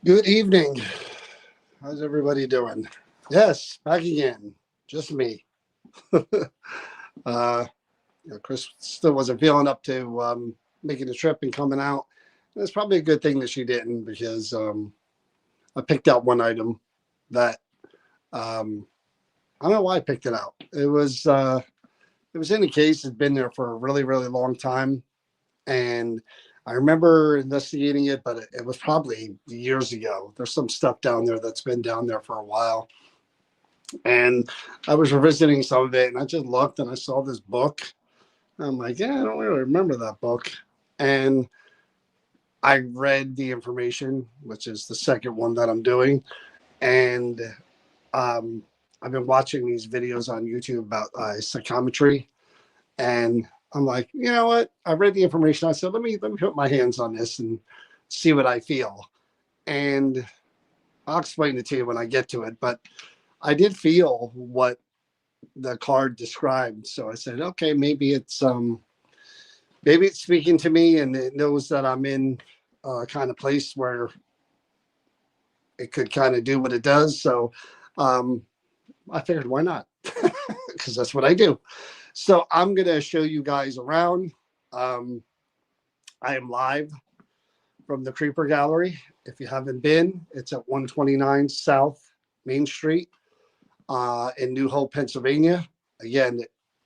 Good evening. How's everybody doing? Yes, back again. Just me. uh, Chris still wasn't feeling up to making the trip and coming out. And it's probably a good thing that she didn't because I picked out one item that I don't know why I picked it out. It was in the case. It's been there for a really, really long time, and I remember investigating it, but it was probably years ago. There's some stuff down there that's been down there for a while. And I was revisiting some of it, and I just looked and I saw this book. I'm like, yeah, I don't really remember that book. And I read the information, which is the second one that I'm doing. And I've been watching these videos on YouTube about psychometry. And I'm like, you know what? I read the information. I said, let me put my hands on this and see what I feel. And I'll explain it to you when I get to it. But I did feel what the card described. So I said, okay, maybe it's speaking to me, and it knows that I'm in a kind of place where it could kind of do what it does. So I figured, why not? Because that's what I do. So I'm going to show you guys around. I am live from the Creeper Gallery. If you haven't been, it's at 129 South Main Street in New Hope, Pennsylvania. Again,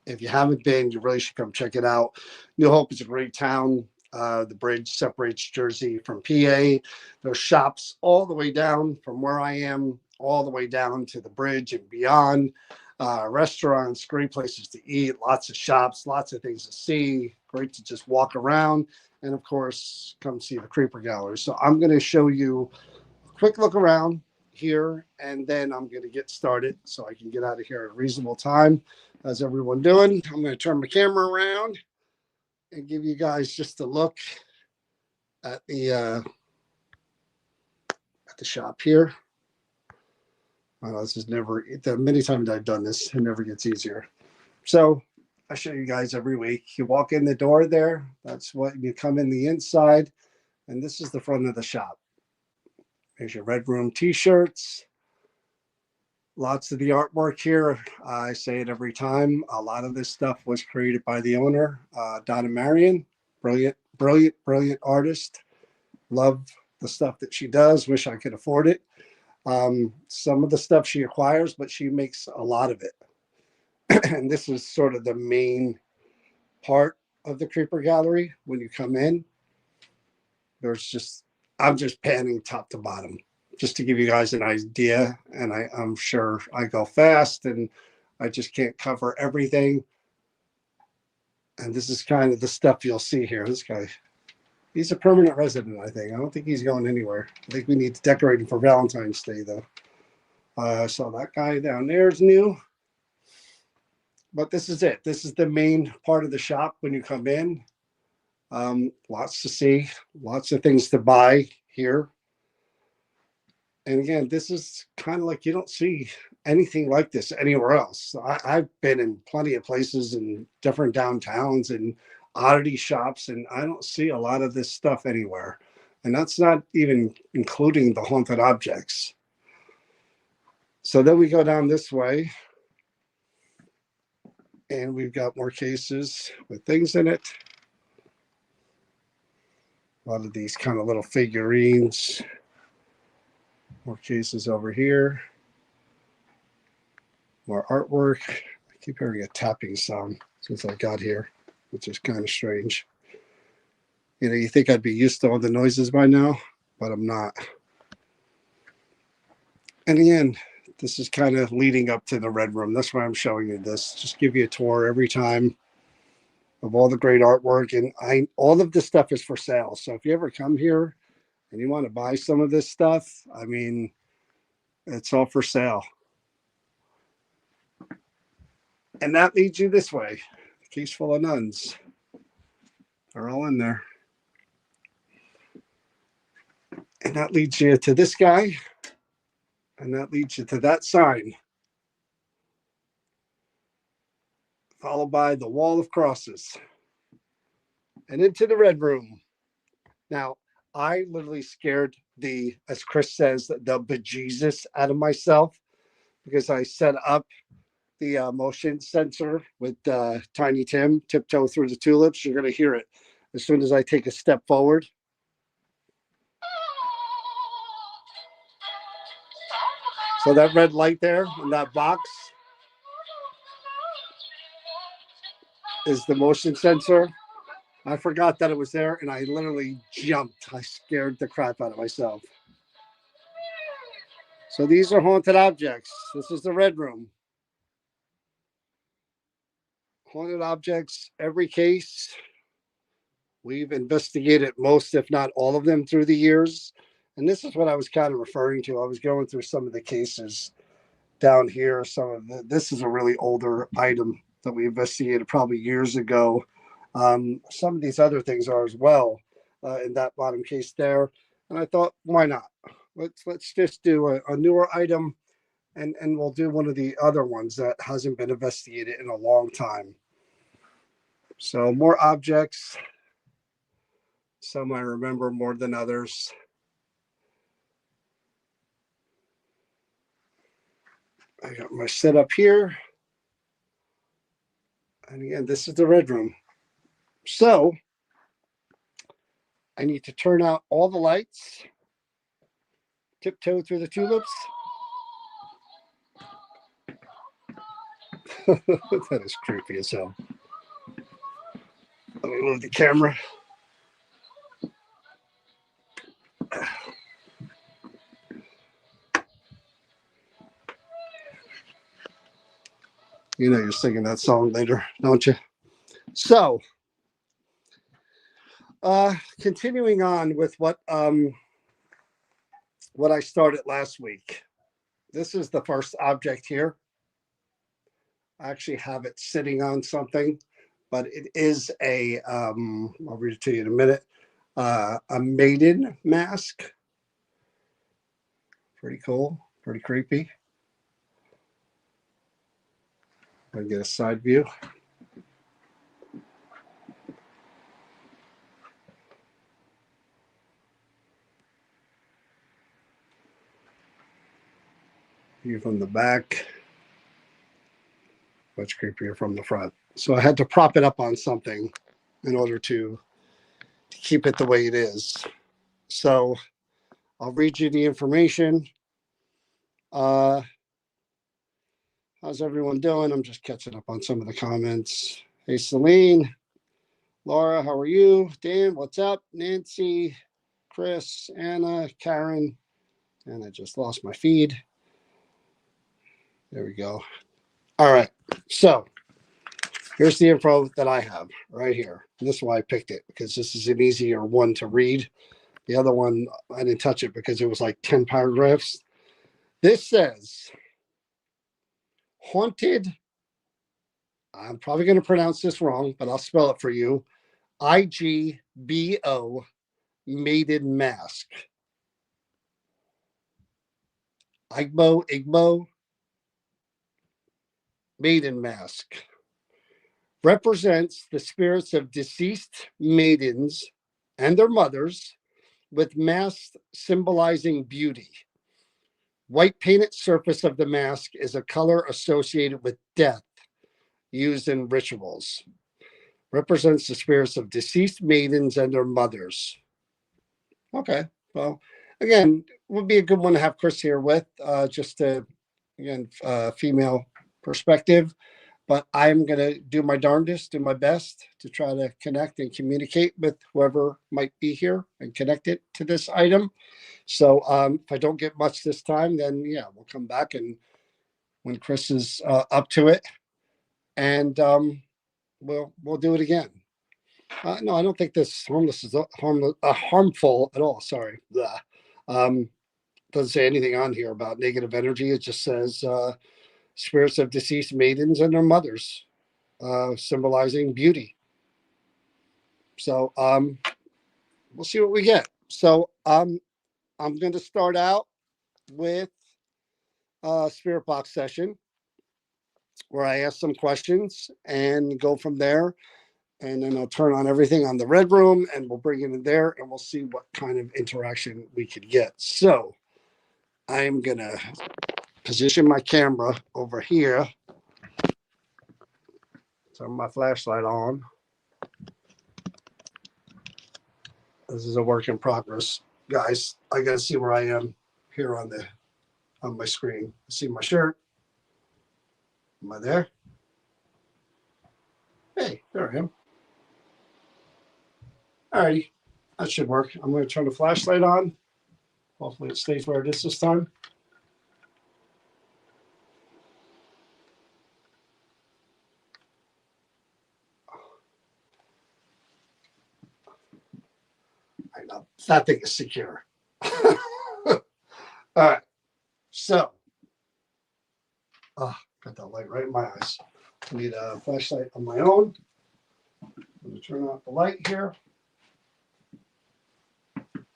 if you haven't been, you really should come check it out. New Hope is a great town. The bridge separates Jersey from PA. There's shops all the way down from where I am, all the way down to the bridge and beyond. Restaurants, great places to eat, lots of shops, lots of things to see. Great to just walk around. And of course, come see the Creeper Gallery. So I'm going to show you a quick look around here, and then I'm going to get started so I can get out of here at a reasonable time. How's everyone doing? I'm going to turn my camera around and give you guys just a look at the shop here. This is never, the many times I've done this, it never gets easier. So I show you guys every week. You walk in the door there. That's what you come in the inside. And this is the front of the shop. There's your Red Room t-shirts. Lots of the artwork here. I say it every time. A lot of this stuff was created by the owner, Donna Marion. Brilliant, brilliant, brilliant artist. Love the stuff that she does. Wish I could afford it. Some of the stuff she acquires, but she makes a lot of it. And this is sort of the main part of the creeper gallery. When you come in, there's just, I'm just panning top to bottom just to give you guys an idea. And I'm sure I go fast and I just can't cover everything. And this is kind of the stuff you'll see here. This guy, he's a permanent resident, I think. I don't think he's going anywhere. I think we need to decorate him for Valentine's Day, though. So that guy down there is new. But this is it. This is the main part of the shop when you come in. Lots to see, lots of things to buy here. And again, this is kind of like you don't see anything like this anywhere else. I've been in plenty of places in different downtowns and oddity shops, and I don't see a lot of this stuff anywhere. And that's not even including the haunted objects. So then we go down this way, and we've got more cases with things in it. A lot of these kind of little figurines. More cases over here. More artwork. I keep hearing a tapping sound since I got here, which is kind of strange. You know, you think I'd be used to all the noises by now, but I'm not. And again, this is kind of leading up to the Red Room. That's why I'm showing you this. Just give you a tour every time of all the great artwork. And all of this stuff is for sale. So if you ever come here and you want to buy some of this stuff, I mean, it's all for sale. And that leads you this way. A case full of nuns. They're all in there. And that leads you to this guy. And that leads you to that sign. Followed by the wall of crosses. And into the Red Room. Now, I literally scared as Chris says, the bejesus out of myself because I set up the motion sensor with Tiny Tim, Tiptoe Through the Tulips. You're going to hear it as soon as I take a step forward. So that red light there in that box is the motion sensor. I forgot that it was there, and I literally jumped. I scared the crap out of myself. So these are haunted objects. This is the Red Room. Haunted objects, every case. We've investigated most, if not all of them through the years. And this is what I was kind of referring to. I was going through some of the cases down here. This is a really older item that we investigated probably years ago. Some of these other things are as well in that bottom case there. And I thought, why not? Let's just do a newer item, and we'll do one of the other ones that hasn't been investigated in a long time. So more objects. Some I remember more than others. I got my setup here. And again, this is the Red Room. So I need to turn out all the lights, tiptoe through the tulips. That is creepy as hell. Let me move the camera. You know you're singing that song later, don't you? So, continuing on with what I started last week. This is the first object here. I actually have it sitting on something, but it is I'll read it to you in a minute, a Maiden mask. Pretty cool, pretty creepy. I'll get a side view. View from the back. Much creepier from the front. So I had to prop it up on something in order to keep it the way it is. So I'll read you the information. How's everyone doing? I'm just catching up on some of the comments. Hey, Celine, Laura, how are you? Dan, what's up? Nancy, Chris, Anna, Karen, and I just lost my feed. There we go. All right. So here's the info that I have right here. And this is why I picked it, because this is an easier one to read. The other one, I didn't touch it because it was like 10 paragraphs. This says, haunted, I'm probably going to pronounce this wrong, but I'll spell it for you. IGBO Maiden Mask. IGBO Maiden Mask represents the spirits of deceased maidens and their mothers, with masks symbolizing beauty. White painted surface of the mask is a color associated with death, used in rituals. Represents the spirits of deceased maidens and their mothers. Okay, well, again, would be a good one to have Chris here with, just to, again, female perspective. But I'm going to do my darndest, do my best to try to connect and communicate with whoever might be here and connect it to this item. So if I don't get much this time, then yeah, we'll come back and when Chris is up to it, and we'll do it again. No, I don't think this homeless is harmful at all. Sorry. Doesn't say anything on here about negative energy. It just says spirits of deceased maidens and their mothers, symbolizing beauty. So we'll see what we get. So I'm going to start out with a spirit box session where I ask some questions and go from there. And then I'll turn on everything on the red room and we'll bring it in there and we'll see what kind of interaction we could get. So I'm going to position my camera over here. Turn my flashlight on. This is a work in progress. Guys, I got to see where I am here on my screen. See my shirt. Am I there? Hey, there I am. All righty, that should work. I'm going to turn the flashlight on. Hopefully it stays where it is this time. I know, that thing is secure. All right, so, got that light right in my eyes. I need a flashlight on my own. I'm going to turn off the light here.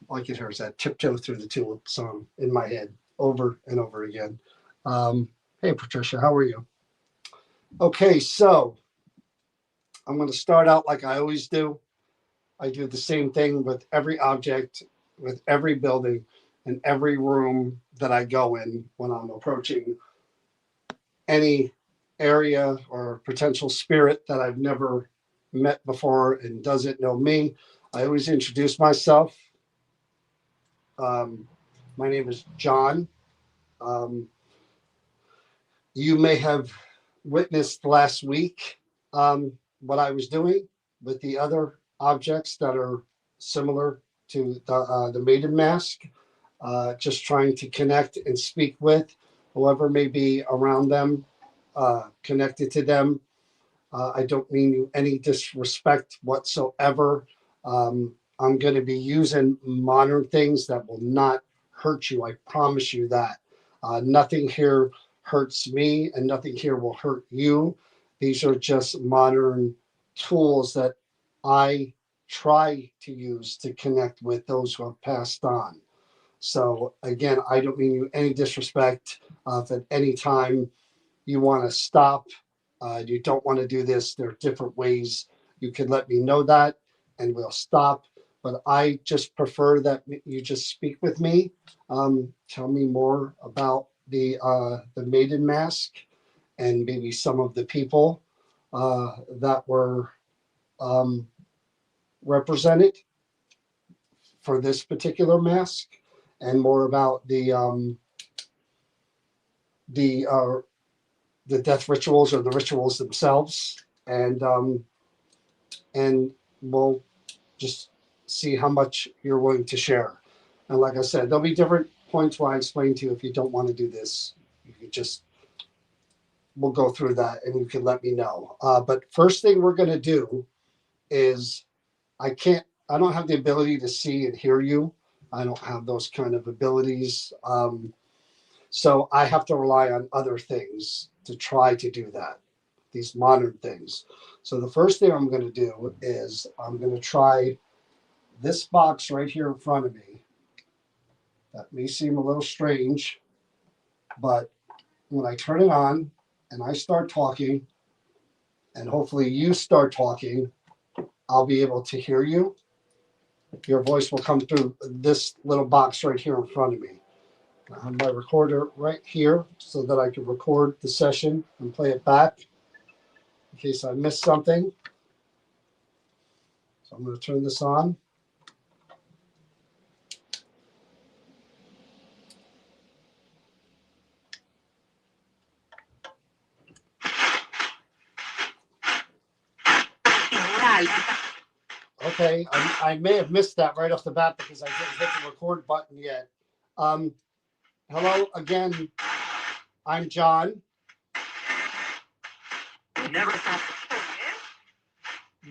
All I can hear is that Tiptoe Through the Tulip song in my head over and over again. Hey, Patricia, how are you? Okay, so I'm going to start out like I always do. I do the same thing with every object, with every building, and every room that I go in when I'm approaching any area or potential spirit that I've never met before and doesn't know me. I always introduce myself. My name is John. You may have witnessed last week what I was doing with the other objects that are similar to the Maiden mask, just trying to connect and speak with whoever may be around them, connected to them. I don't mean you any disrespect whatsoever. I'm going to be using modern things that will not hurt you. I promise you that. Nothing here hurts me and nothing here will hurt you. These are just modern tools that I try to use to connect with those who have passed on. So again, I don't mean you any disrespect. If at any time you want to stop, you don't want to do this, there are different ways you can let me know that and we'll stop. But I just prefer that you just speak with me. Tell me more about the Maiden mask and maybe some of the people that were represented for this particular mask, and more about the the death rituals or the rituals themselves, and we'll just see how much you're willing to share. And like I said, there'll be different points where I explain to you if you don't want to do this, you can just, we'll go through that and you can let me know. But first thing we're going to do is I don't have the ability to see and hear you. I don't have those kind of abilities. So I have to rely on other things to try to do that, these modern things. So the first thing I'm going to do is I'm going to try this box right here in front of me. That may seem a little strange, but when I turn it on and I start talking, and hopefully you start talking, I'll be able to hear you. Your voice will come through this little box right here in front of me. I have my recorder right here so that I can record the session and play it back in case I missed something. So I'm going to turn this on. Okay, I may have missed that right off the bat because I didn't hit the record button yet. Hello again. I'm John.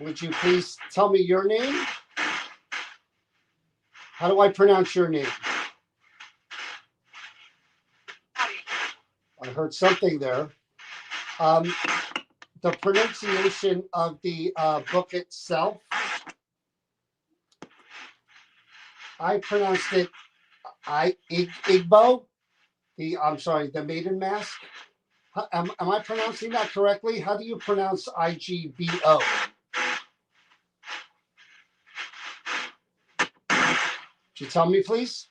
Would you please tell me your name? How do I pronounce your name? I heard something there. The pronunciation of the book itself, I pronounced it IGBO. The Maiden mask. Am I pronouncing that correctly? How do you pronounce IGBO? Could you tell me, please?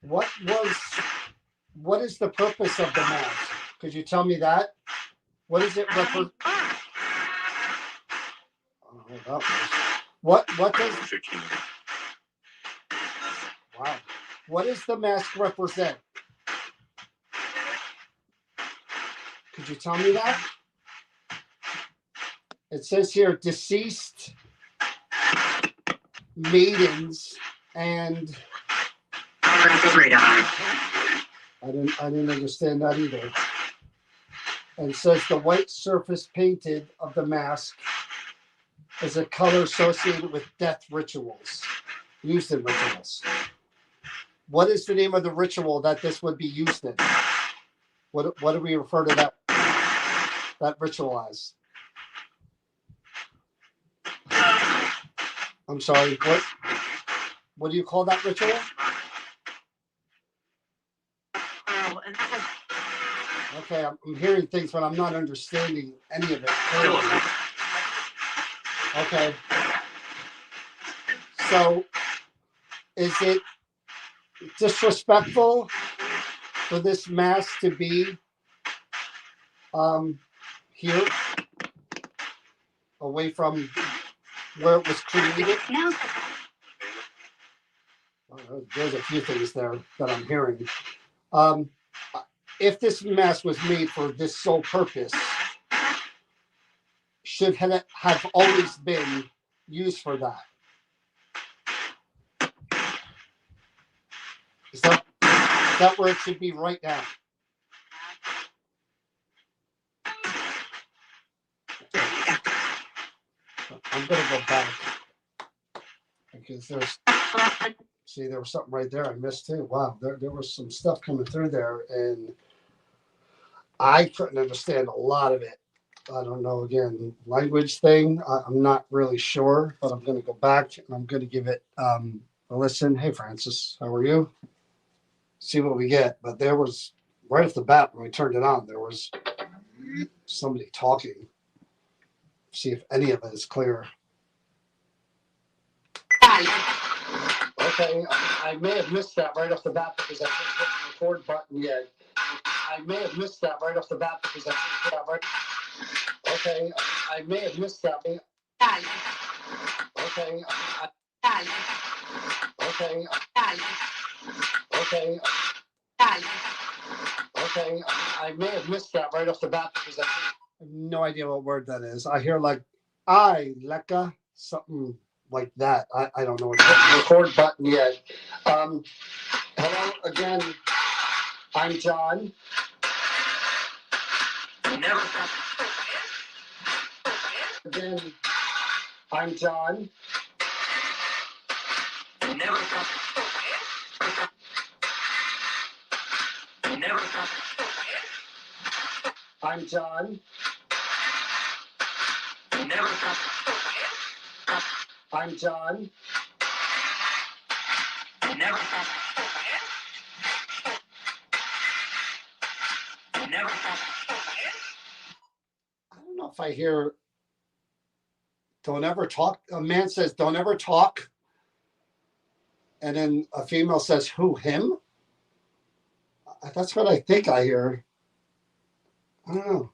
What is the purpose of the mask? Could you tell me that? What does it represent? What does? Wow. What does the mask represent? Could you tell me that? It says here deceased maidens and I didn't understand that either. And it says the white surface painted of the mask is a color associated with death rituals, used in rituals. What is the name of the ritual that this would be used in? What do we refer to that ritual as? I'm sorry, what do you call that ritual? Okay, I'm hearing things, but I'm not understanding any of it clearly. Okay. So, is it disrespectful for this mask to be here, away from where it was created? There's a few things there that I'm hearing. If this mask was made for this sole purpose, should it have always been used for that? Is that where it should be right now? I'm going to go back because there was something right there I missed too. Wow, there was some stuff coming through there and I couldn't understand a lot of it. I don't know, again, language thing. I'm not really sure, but I'm going to go back and I'm going to give it a listen. Hey, Francis, how are you? See what we get. But there was, right off the bat, when we turned it on, there was somebody talking. See if any of it is clear. Okay, I may have missed that right off the bat because I didn't hit the record button yet. I may have missed that right off the bat because I didn't hit that right. Okay, I may have missed that. Okay. Okay. Okay. Okay. I may have missed that right off the bat because I have no idea what word that is. I hear like Leka, something like that. I don't know what the record button yet. Hello again. I'm John. Again, I'm John. I'm John. I'm John. I don't know if I hear don't ever talk. A man says, don't ever talk. And then a female says, who, him? That's what I think I hear. I don't know.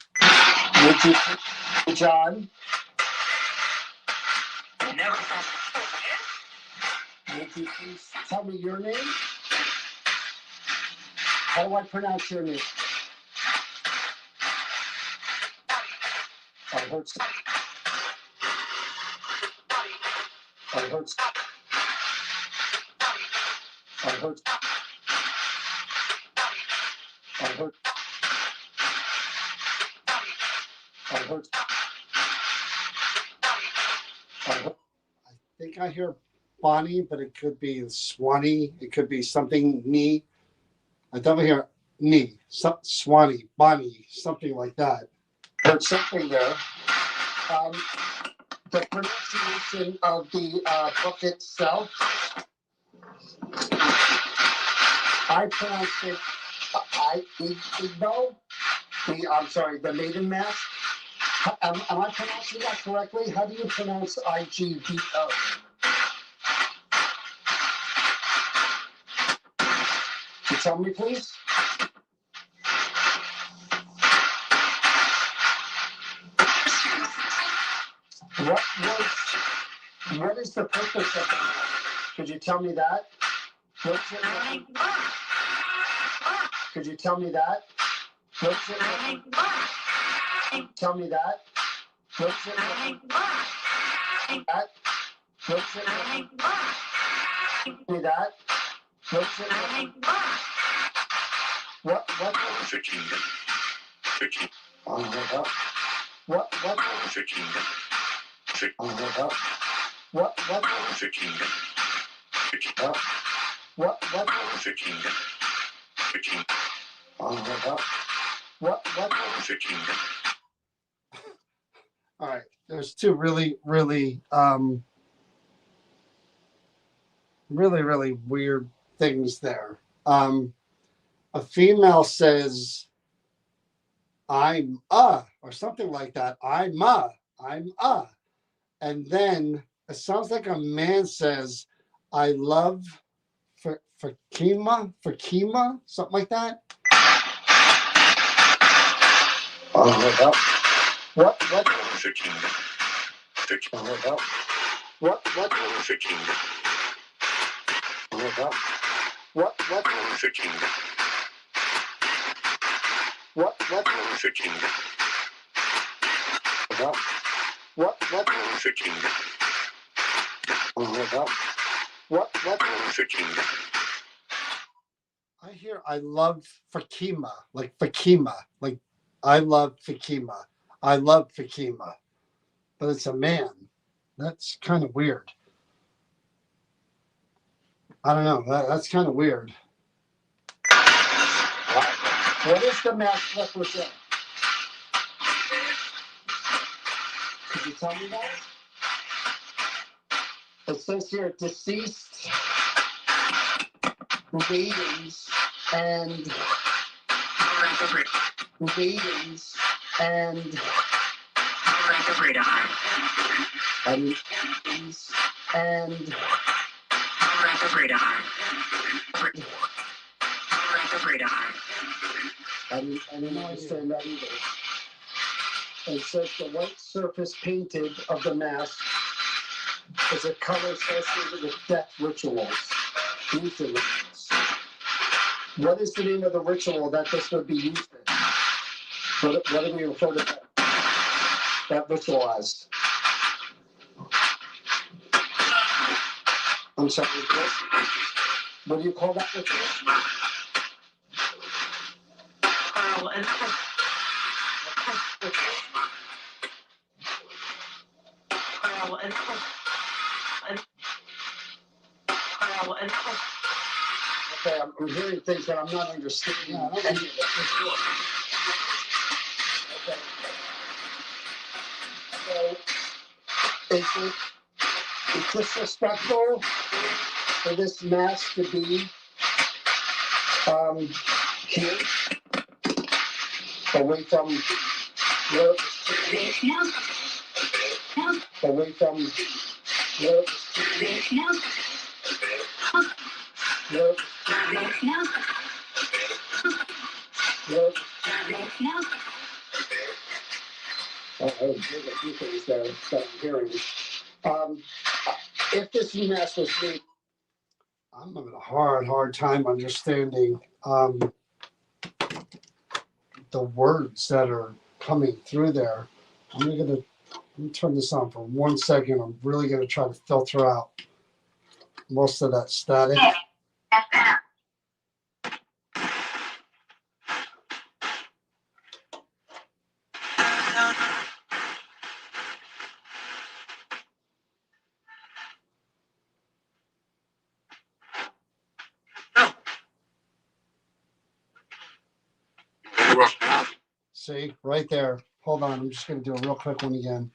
Would you, John? Would you please tell me your name? How do I pronounce your name? I heard. I heard. I heard. I heard. I heard. I think I hear Bonnie, but it could be Swanee. It could be something knee. I definitely hear knee, Swanee, Bonnie, something like that. Heard something there. The pronunciation of the book itself, I pronounced it IGBO. I'm sorry, the Maiden Mask. Am I pronouncing that correctly? How do you pronounce IGBO? Can you tell me, please? What is the purpose of it? Could you tell me that? Could you tell me that? Tell me that. Me that. What? What? All right. There's two really weird things there. A female says, I'm or something like that. I'm and then it sounds like a man says, I love Fakima, something like that. What? I hear I love Fakima, like I love Fakima. I love Fakima. But it's a man. That's kind of weird. I don't know. That's kind of weird. What is the mask represent? Could you tell me that? It says here, deceased maidens and maidens and I don't understand that either. It says the white surface painted of the mask is a color associated with death rituals. used in this. What is the name of the ritual that this would be used in? What do we refer to that ritual as? I'm sorry, what do you call that ritual? Okay, I'm hearing things that I'm not understanding. Yeah, any of it for sure. Okay. So, it's disrespectful for this mask to be here, away from where away from where there's a few things that I'm hearing. If this mask was made, I'm having a hard time understanding the words that are coming through there. Let me turn this on for 1 second. I'm really gonna try to filter out most of that static. See, right there. Hold on, I'm just gonna do a real quick one again.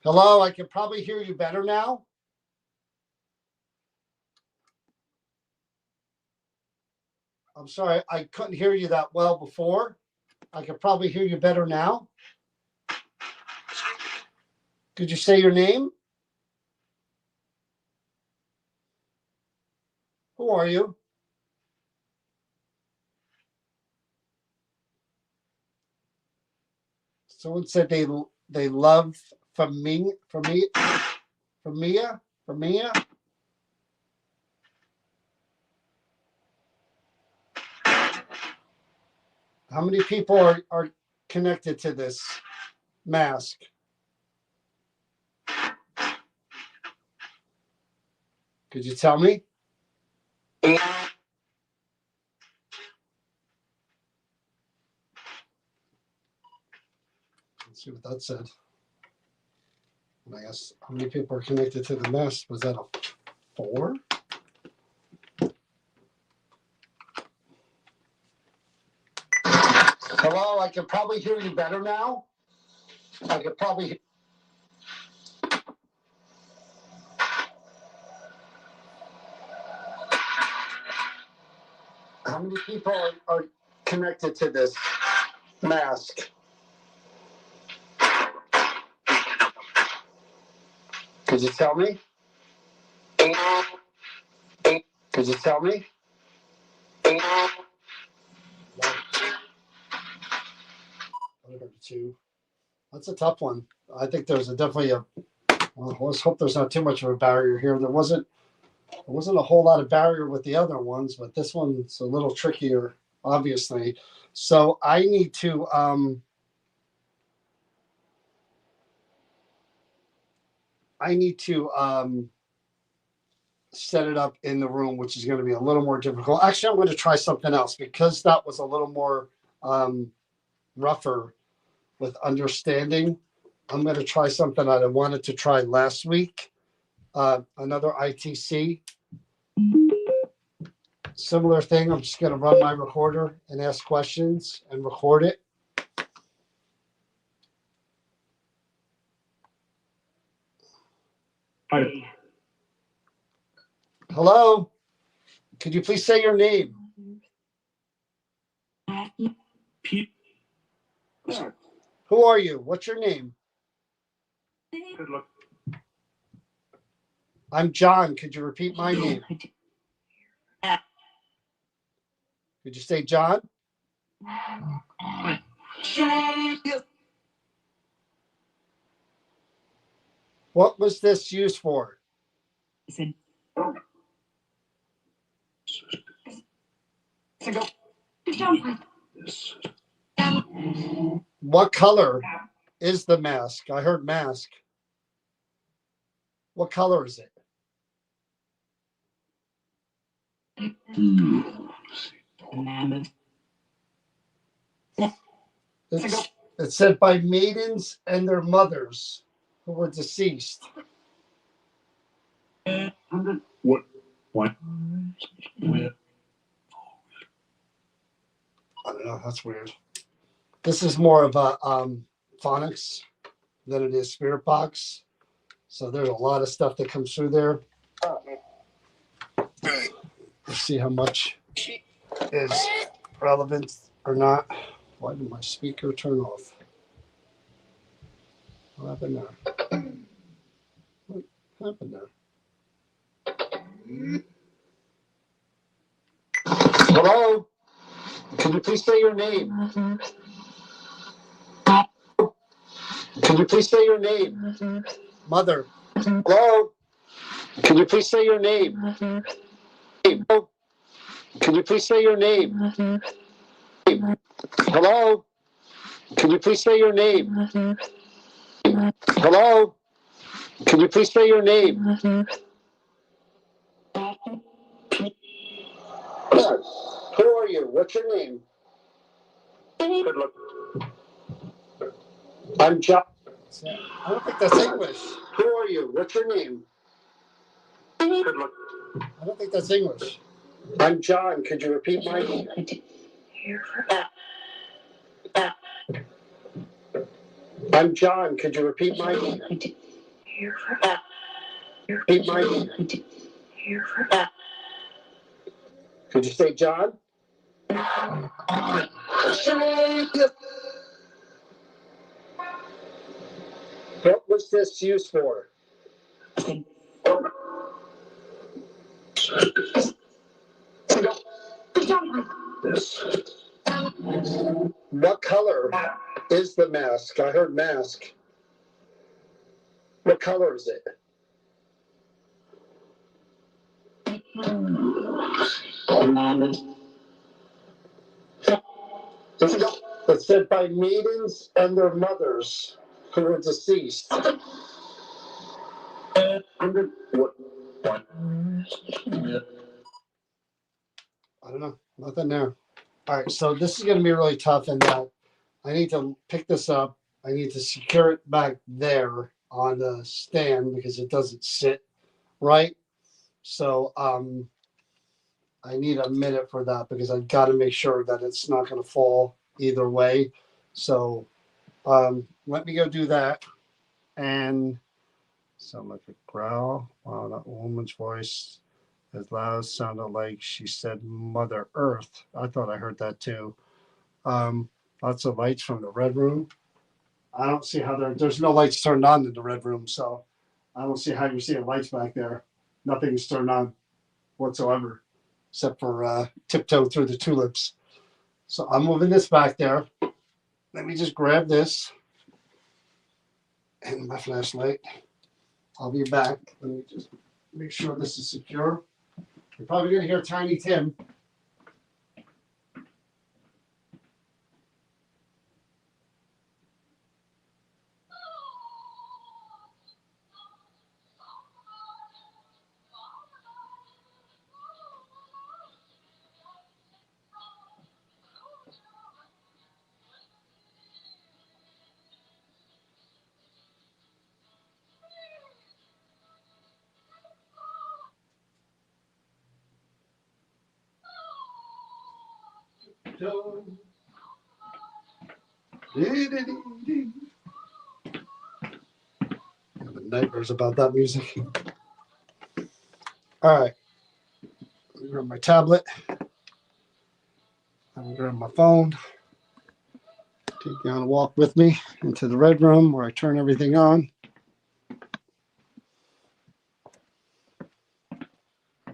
Hello, I can probably hear you better now. I'm sorry, I couldn't hear you that well before. I could probably hear you better now. Could you say your name? Who are you? Someone said they love Famia. How many people are connected to this mask? Could you tell me? Let's see what that said. And I guess how many people are connected to the mask? Was that a 4? Hello, I can probably hear you better now. I could probably. How many people are connected to this mask? Could you tell me? Could you tell me? That's a tough one. I think there's definitely a. Well, let's hope there's not too much of a barrier here. There wasn't a whole lot of barrier with the other ones, but this one's a little trickier, obviously. So I need to set it up in the room, which is going to be a little more difficult. Actually, I'm going to try something else because that was a little more rougher with understanding. I'm going to try something that I wanted to try last week. Another ITC. Similar thing. I'm just going to run my recorder and ask questions and record it. Hi. Hello. Could you please say your name? Pete. Who are you? What's your name? Good luck. I'm John. Could you repeat my name? Could you say John? What was this used for? What color is the mask? I heard mask. What color is it? It said by maidens and their mothers who were deceased. What? I don't know. That's weird. This is more of a phonics than it is spirit box. So there's a lot of stuff that comes through there. Let's see how much is relevant or not. Why did my speaker turn off? What happened there? What happened there? Hello? Can you please say your name? Can you please say your name? Mother. Hello? Can you please say your name? Hello? Can you please say your name? Hello? Can you please say your name? Hello? Can you please say your name? Who are you? What's your name? Good luck. I'm John. I don't think that's English. Who are you? What's your name? Good luck. I don't think that's English. I'm John. Could you repeat my name? I'm John. Could you repeat my name? Repeat my name. Could you say John? What was this used for? What color is the mask? I heard mask. What color is it? It said by maidens and their mothers who were deceased. I don't know. Nothing there. All right, so this is going to be really tough, and I need to pick this up. I need to secure it back there on the stand because it doesn't sit right. So I need a minute for that because I've got to make sure that it's not going to fall either way. So let me go do that. And sound like a growl. Wow, that woman's voice as loud sounded like she said Mother Earth. I thought I heard that too. Lots of lights from the red room. I don't see how there's no lights turned on in the red room, so I don't see how you're seeing lights back there. Nothing is turned on whatsoever, except for tiptoe through the tulips. So I'm moving this back there. Let me just grab this and my flashlight. I'll be back. Let me just make sure this is secure. You're probably going to hear Tiny Tim. Nightmares about that music. All right. Let me grab my tablet. I'm grab my phone. Take you on a walk with me into the red room where I turn everything on.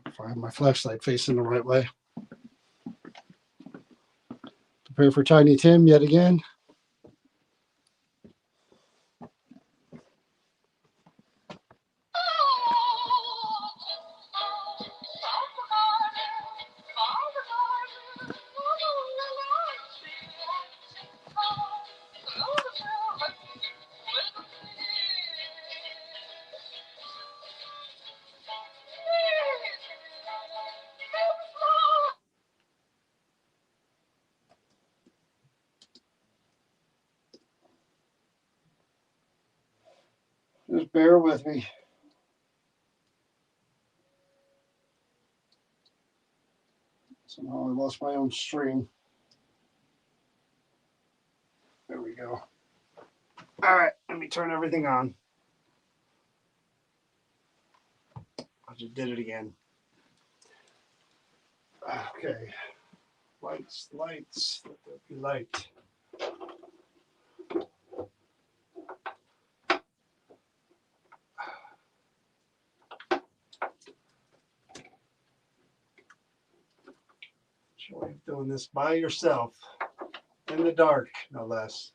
If I have my flashlight facing the right way. Prepare for Tiny Tim yet again. Just bear with me. Somehow I lost my own stream. There we go. All right, let me turn everything on. I just did it again. Okay. Lights, lights. Let there be light. Joy of doing this by yourself in the dark, no less.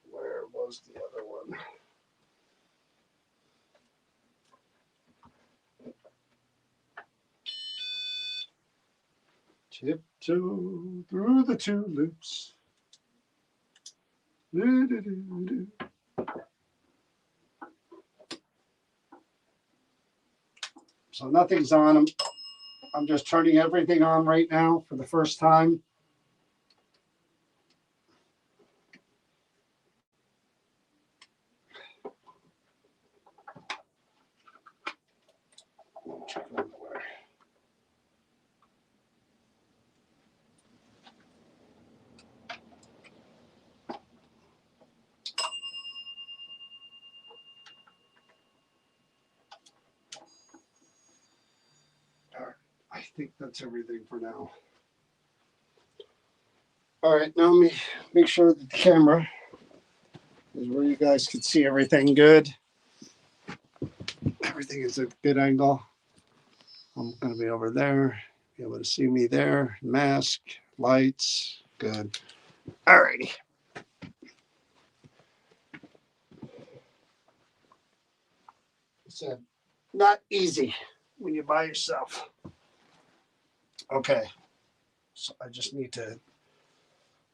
Where was the other one? Tiptoe through the tulips. Do-do-do-do. So nothing's on. I'm just turning everything on right now for the first time. All right, I think that's everything for now. All right, now let me make sure that the camera is where you guys can see everything good. Everything is a good angle. I'm going to be over there, be able to see me there. Mask, lights, good. All righty. It's not easy when you're by yourself. Okay, so I just need to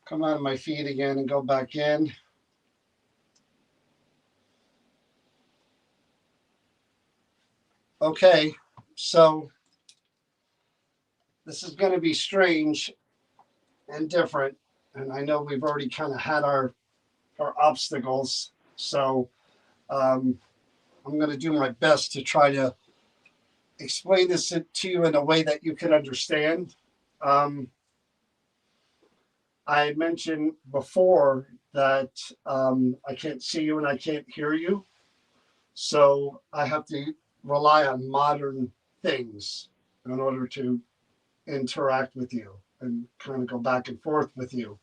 come out of my feet again and go back in. Okay, so this is going to be strange and different, and I know we've already kind of had our obstacles, so I'm going to do my best to try to explain this to you in a way that you can understand. I mentioned before that I can't see you and I can't hear you, so I have to rely on modern things in order to interact with you and kind of go back and forth with you,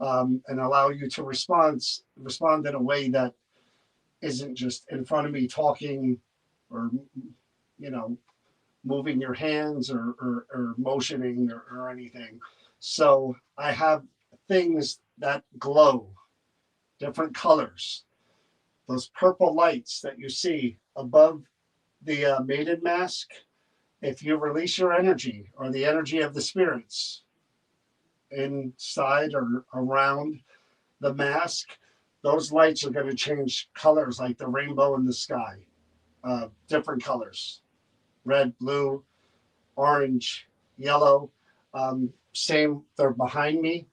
and allow you to respond in a way that isn't just in front of me talking or, you know, moving your hands or motioning or anything. So I have things that glow, different colors. Those purple lights that you see above the Maiden mask, if you release your energy or the energy of the spirits inside or around the mask, those lights are going to change colors like the rainbow in the sky, different colors, red, blue, orange, yellow. Same, they're behind me,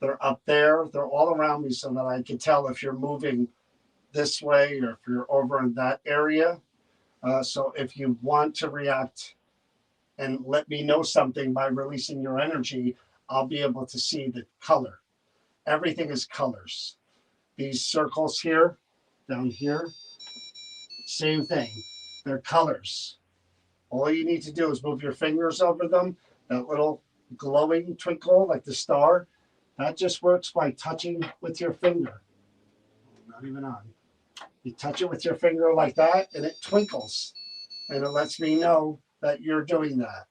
they're up there, they're all around me so that I can tell if you're moving this way or if you're over in that area. So if you want to react and let me know something by releasing your energy, I'll be able to see the color. Everything is colors. These circles here, down here, same thing. They're colors. All you need to do is move your fingers over them. That little glowing twinkle, like the star, that just works by touching with your finger. Not even on. You touch it with your finger like that, and it twinkles. And it lets me know that you're doing that.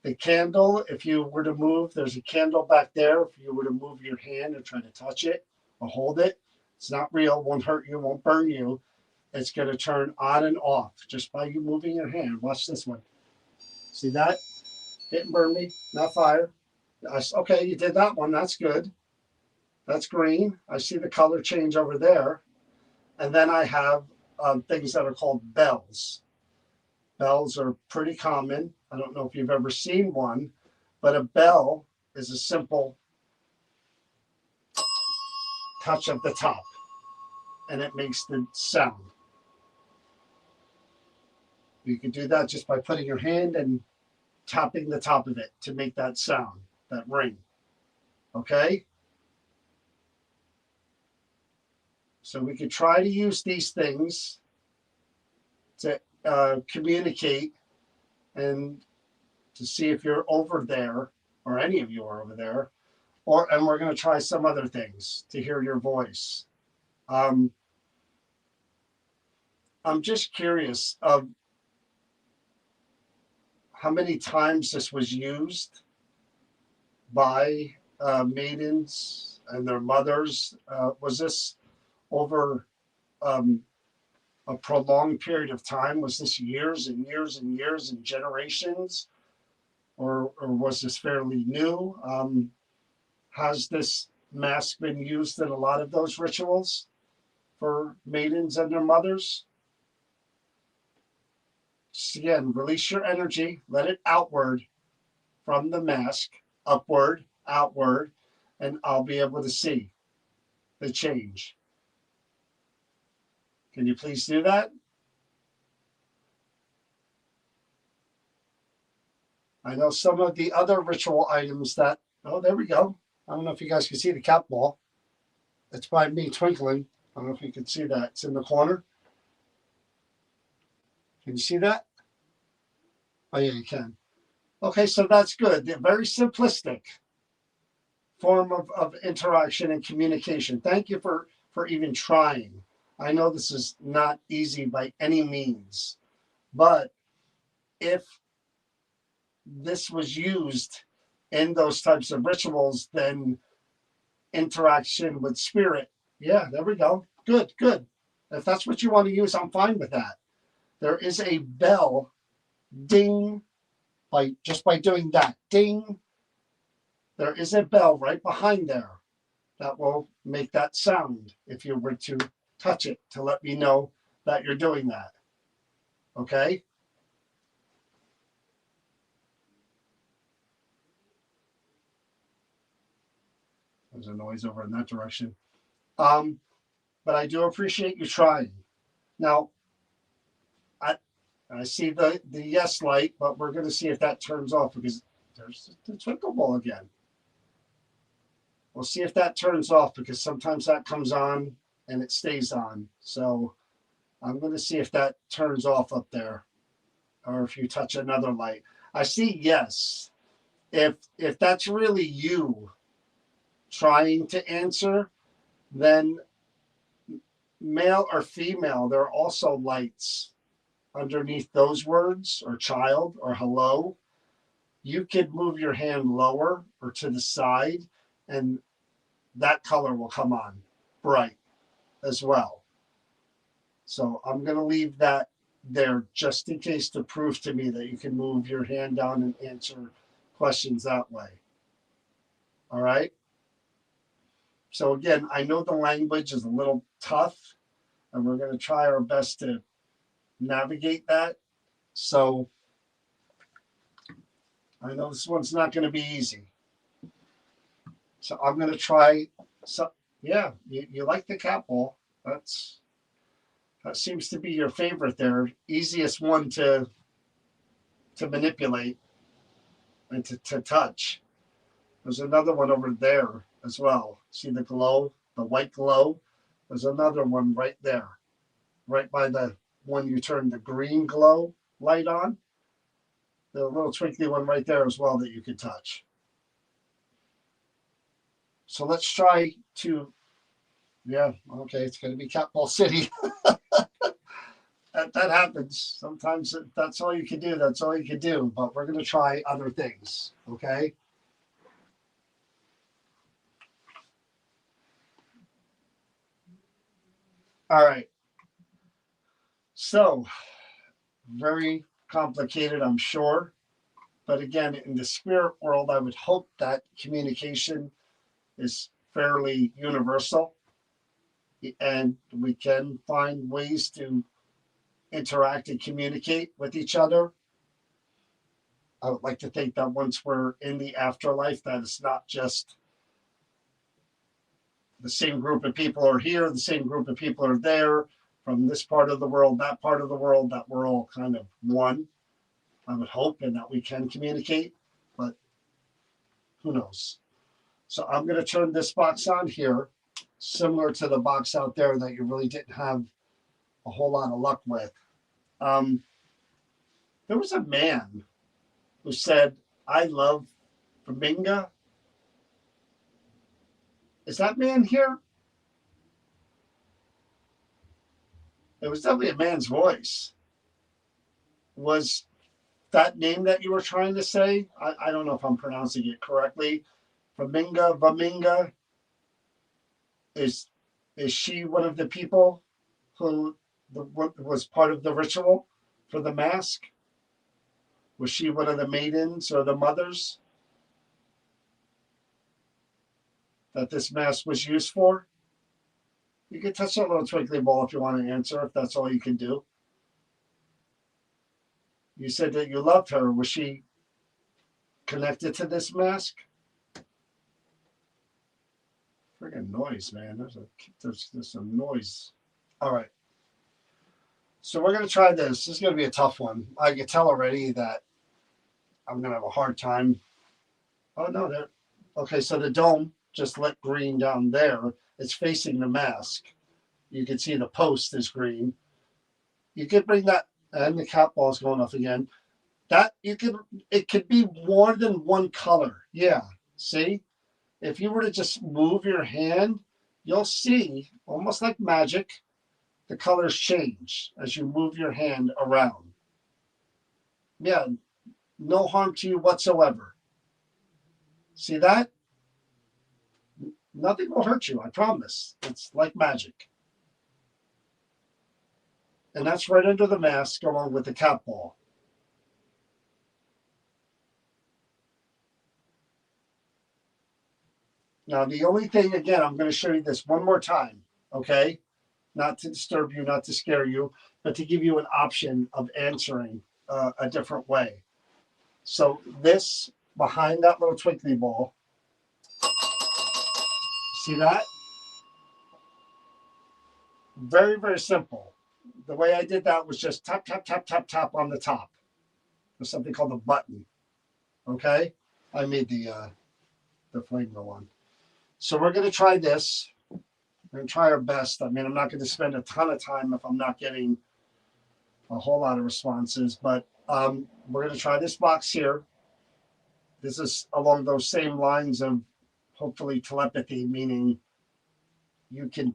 The candle, if you were to move, there's a candle back there. If you were to move your hand and try to touch it or hold it, it's not real, won't hurt you, won't burn you. It's going to turn on and off just by you moving your hand. Watch this one. See that? Didn't burn me, not fire. Okay, you did that one. That's good. That's green. I see the color change over there. And then I have things that are called bells. Bells are pretty common. I don't know if you've ever seen one, but a bell is a simple touch of the top, and it makes the sound. You can do that just by putting your hand and tapping the top of it to make that sound, that ring. Okay? So we could try to use these things to communicate and to see if you're over there, or any of you are over there, and we're going to try some other things to hear your voice. I'm just curious of how many times this was used by maidens and their mothers. Was this over a prolonged period of time? Was this years and years and years and generations? Or was this fairly new? Has this mask been used in a lot of those rituals for maidens and their mothers? So again, release your energy, let it outward from the mask, upward, outward, and I'll be able to see the change. Can you please do that? I know some of the other ritual items that, oh, there we go. I don't know if you guys can see the cat ball. It's by me twinkling. I don't know if you can see that. It's in the corner. Can you see that? Oh, yeah, you can. Okay, so that's good. They're very simplistic form of interaction and communication. Thank you for even trying. I know this is not easy by any means, but if this was used in those types of rituals, then interaction with spirit. Yeah, there we go. Good, good. If that's what you want to use, I'm fine with that. There is a bell, ding, just by doing that, ding. There is a bell right behind there that will make that sound if you were to touch it to let me know that you're doing that. Okay? There's a noise over in that direction. But I do appreciate you trying. Now, I see the yes light, but we're going to see if that turns off because there's the twinkle ball again. We'll see if that turns off because sometimes that comes on and it stays on. So I'm going to see if that turns off up there or if you touch another light. I see yes. If that's really you trying to answer, then male or female, there are also lights underneath those words, or child or hello. You could move your hand lower or to the side and that color will come on bright as well. So I'm going to leave that there just in case to prove to me that you can move your hand down and answer questions that way. All right. So again, I know the language is a little tough and we're going to try our best to navigate that. So I know this one's not going to be easy. So I'm going to try. So yeah, you like the cat ball. That seems to be your favorite there. Easiest one to manipulate and to touch. There's another one over there as well. See the glow, the white glow? There's another one right there, right by the one you turn the green glow light on. The little twinkly one right there as well that you could touch. So let's try to, yeah, okay, it's going to be Cat Ball City. That happens. Sometimes that's all you can do. That's all you can do. But we're going to try other things, okay? All right. So, very complicated, I'm sure. But again, in the spirit world, I would hope that communication is fairly universal. And we can find ways to interact and communicate with each other. I would like to think that once we're in the afterlife, that it's not just the same group of people are here, the same group of people are there, from this part of the world, that part of the world, that we're all kind of one, I would hope, and that we can communicate, but who knows? So I'm going to turn this box on here, similar to the box out there that you really didn't have a whole lot of luck with. There was a man who said, I love Faminga. Is that man here? It was definitely a man's voice. Was that name that you were trying to say? I don't know if I'm pronouncing it correctly. Vaminga, is she one of the people who was part of the ritual for the mask? Was she one of the maidens or the mothers that this mask was used for? You can touch that little twinkly ball if you want to answer, if that's all you can do. You said that you loved her. Was she connected to this mask? Friggin' noise, man. There's some noise. All right. So we're gonna try this. This is gonna be a tough one. I can tell already that I'm gonna have a hard time. Oh no, there. Okay, so the dome just lit green down there. It's facing the mask. You can see the post is green. You could bring that, and the cat ball's going off again. That you could. It could be more than one color. Yeah. See, if you were to just move your hand, you'll see, almost like magic, the colors change as you move your hand around. Yeah, no harm to you whatsoever. See that? Nothing will hurt you, I promise. It's like magic. And that's right under the mask along with the cat ball. Now, the only thing, again, I'm going to show you this one more time, okay? Not to disturb you, not to scare you, but to give you an option of answering a different way. So this, behind that little twinkly ball, see that? Very, very simple. The way I did that was just tap, tap, tap, tap, tap on the top. There's something called a button, okay? I made the flamingo one. So we're going to try this. We're going to try our best. I mean, I'm not going to spend a ton of time if I'm not getting a whole lot of responses, but we're going to try this box here. This is along those same lines of hopefully telepathy, meaning you can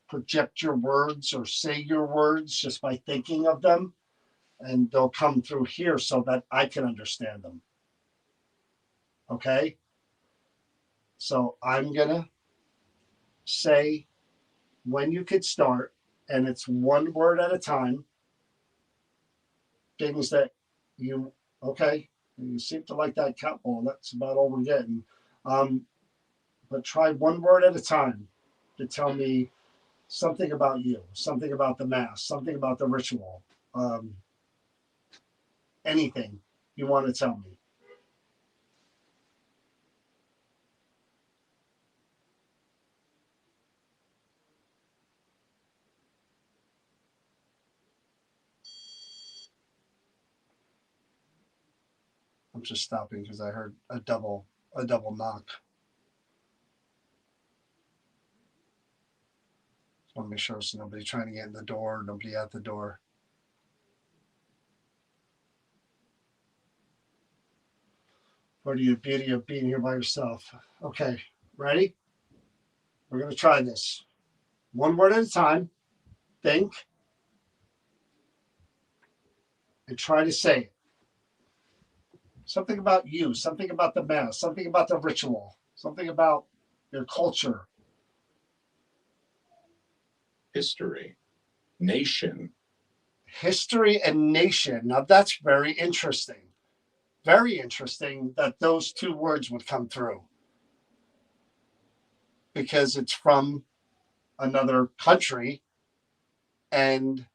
project your words or say your words just by thinking of them, and they'll come through here so that I can understand them. Okay? So I'm going to say when you could start, and it's one word at a time. Things that you, okay, you seem to like that cat ball. That's about all we're getting. But try one word at a time to tell me something about you, something about the mass, something about the ritual, anything you want to tell me. I'm just stopping because I heard a double knock. Just want to make sure so nobody trying to get in the door, nobody at the door. What are you, beauty of being here by yourself? Okay, ready? We're going to try this. One word at a time. Think. And try to say it. Something about you, something about the mass, something about the ritual, something about your culture. History, nation. History and nation. Now that's very interesting. Very interesting that those two words would come through. Because it's from another country. And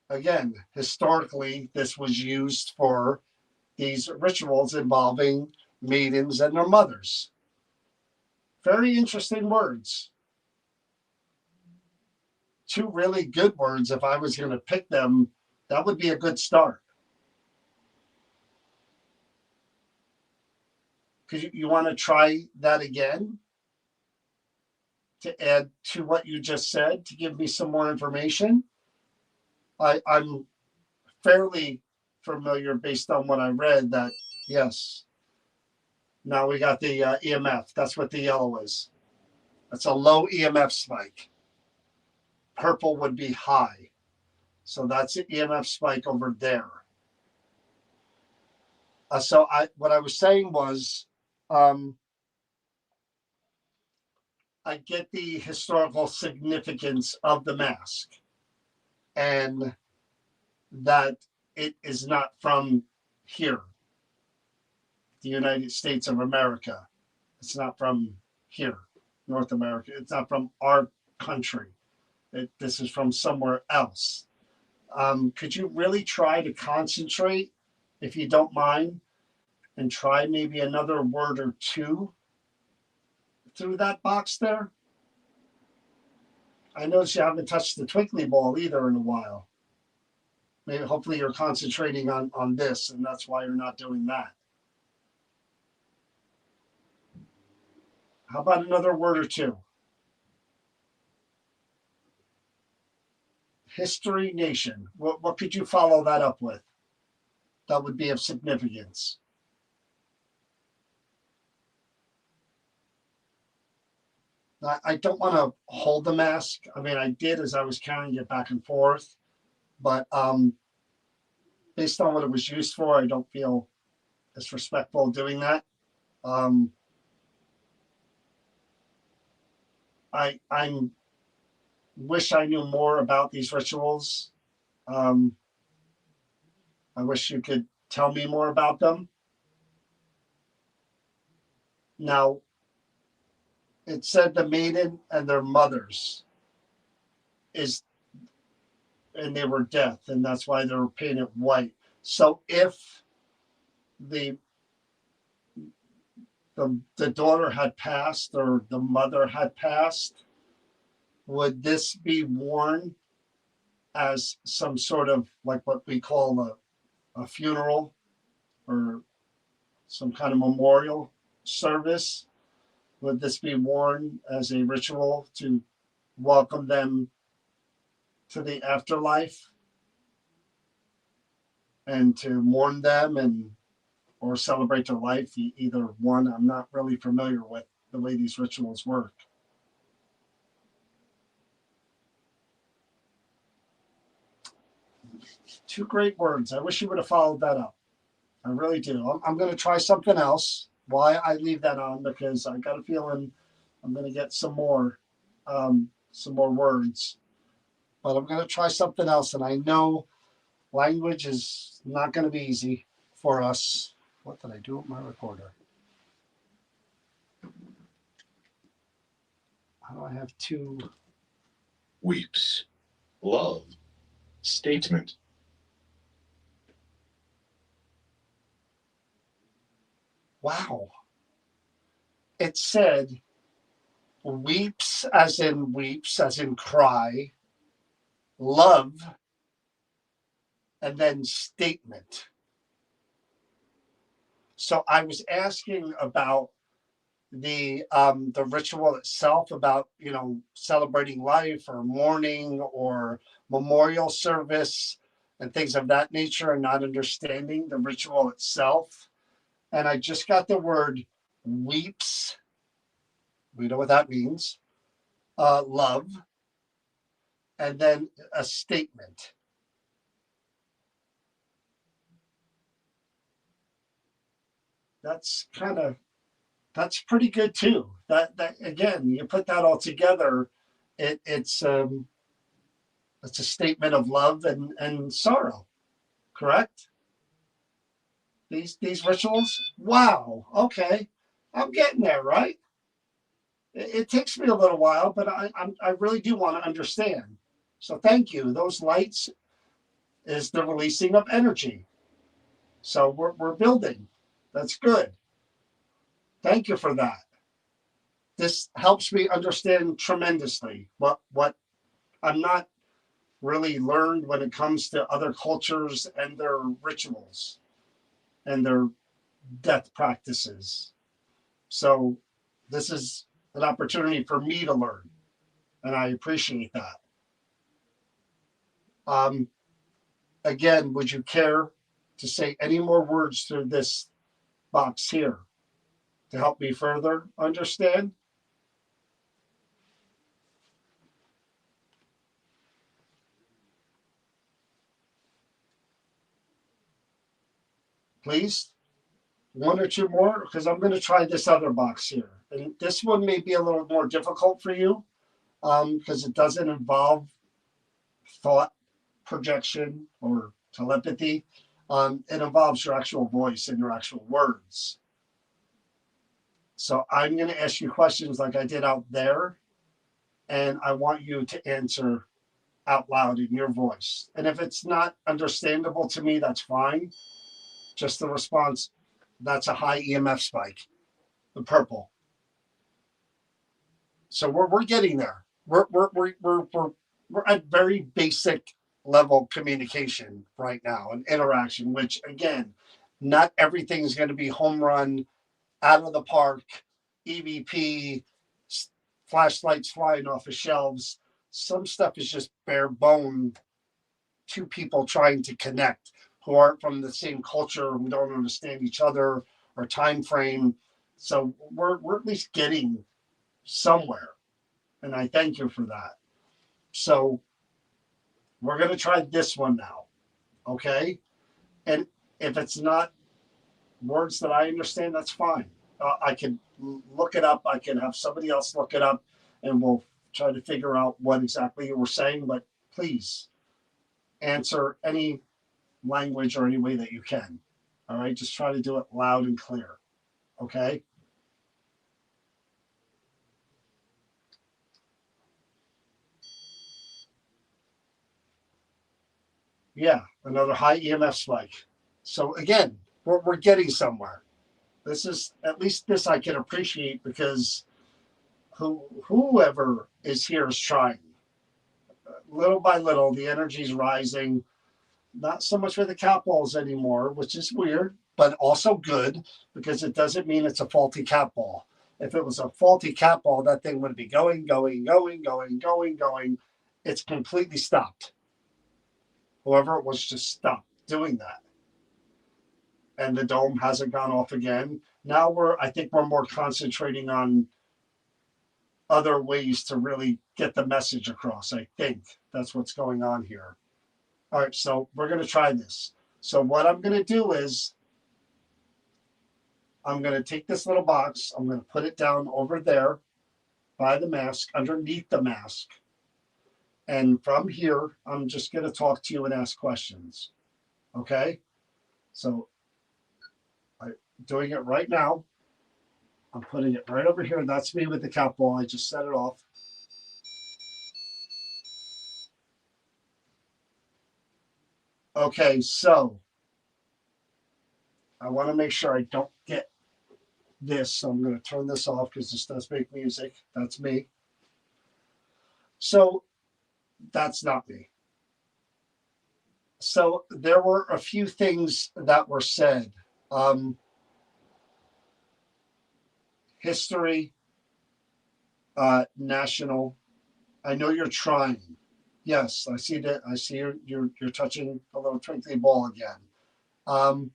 again, historically, this was used for these rituals involving maidens and their mothers Very interesting words. Two really good words. If I was going to pick them, that would be a good start. Because you want to try that again to add to what you just said to give me some more information. I'm fairly familiar based on what I read that, yes. Now we got the EMF. That's what the yellow is. That's a low EMF spike. Purple would be high. So that's an EMF spike over there. So what I was saying was, I get the historical significance of the mask and that it is not from here, the United States of America. It's not from here, North America. It's not from our country. This is from somewhere else. Could you really try to concentrate, if you don't mind, and try maybe another word or two through that box there? I notice you haven't touched the twinkly ball either in a while. Maybe hopefully you're concentrating on this, and that's why you're not doing that. How about another word or two? History Nation. What could you follow that up with? That would be of significance. I don't want to hold the mask. I mean, I did as I was carrying it back and forth, but based on what it was used for, I don't feel it's respectful doing that. I wish I knew more about these rituals. I wish you could tell me more about them. Now, it said the maiden and their mothers and they were deaf, and that's why they were painted white. So if the daughter had passed or the mother had passed, would this be worn as some sort of like what we call a funeral or some kind of memorial service? Would this be worn as a ritual to welcome them to the afterlife and to mourn them and or celebrate their life? Either one. I'm not really familiar with the way these rituals work. Two great words. I wish you would have followed that up. I really do. I'm going to try something else. Why I leave that on, because I got a feeling I'm going to get some more words. But I'm going to try something else. And I know language is not going to be easy for us. What did I do with my recorder? How do I have two? Weeps. Love. Statement. Wow. It said weeps as in cry, love, and then statement. So I was asking about the ritual itself, about celebrating life or mourning or memorial service and things of that nature, and not understanding the ritual itself. And I just got the word weeps. We know what that means. Love, and then a statement. That's pretty good too. That again, you put that all together, it's a statement of love and sorrow, correct? These rituals. Wow. Okay, I'm getting there, right? It takes me a little while, but I really do want to understand. So thank you. Those lights is the releasing of energy. So we're building. That's good. Thank you for that. this helps me understand tremendously what I'm not really learned when it comes to other cultures and their rituals and their death practices. So this is an opportunity for me to learn, and I appreciate that. Um, Again, would you care to say any more words through this box here to help me further understand? Please, one or two more, because I'm going to try this other box here. And this one may be a little more difficult for you because it doesn't involve thought projection or telepathy. It involves your actual voice and your actual words. So I'm going to ask you questions like I did out there, and I want you to answer out loud in your voice. And if it's not understandable to me, that's fine. Just the response, that's a high EMF spike, the purple. So we're getting there. We're at very basic level communication right now and interaction, which again, not everything is going to be home run, out of the park, EVP, flashlights flying off of shelves. Some stuff is just bare bone, two people trying to connect who aren't from the same culture, who don't understand each other or time frame. So we're at least getting somewhere. And I thank you for that. So we're going to try this one now. Okay. And if it's not words that I understand, that's fine. I can look it up. I can have somebody else look it up and we'll try to figure out what exactly you were saying. But please answer any language or any way that you can. All right. Just try to do it loud and clear. Okay. Yeah. Another high EMF spike. So again, we're getting somewhere. This is at least this I can appreciate because whoever is here is trying. Little by little, the energy is rising. Not so much with the cat balls anymore, which is weird, but also good because it doesn't mean it's a faulty cat ball. If it was a faulty cat ball, that thing would be going, going, going, going, going, going. It's completely stopped. Whoever it was just stopped doing that. And the dome hasn't gone off again. Now I think we're more concentrating on other ways to really get the message across. I think that's what's going on here. All right, so we're going to try this. So what I'm going to do is I'm going to take this little box, I'm going to put it down over there by the mask, underneath the mask. And from here, I'm just going to talk to you and ask questions. Okay? So I'm doing it right now. I'm putting it right over here. That's me with the cat ball. I just set it off. Okay, so I want to make sure I don't get this. So I'm going to turn this off because this does make music. That's me. So that's not me. So there were a few things that were said. History, national. I know you're trying. Yes, I see that. I see you're touching a little twinkly ball again.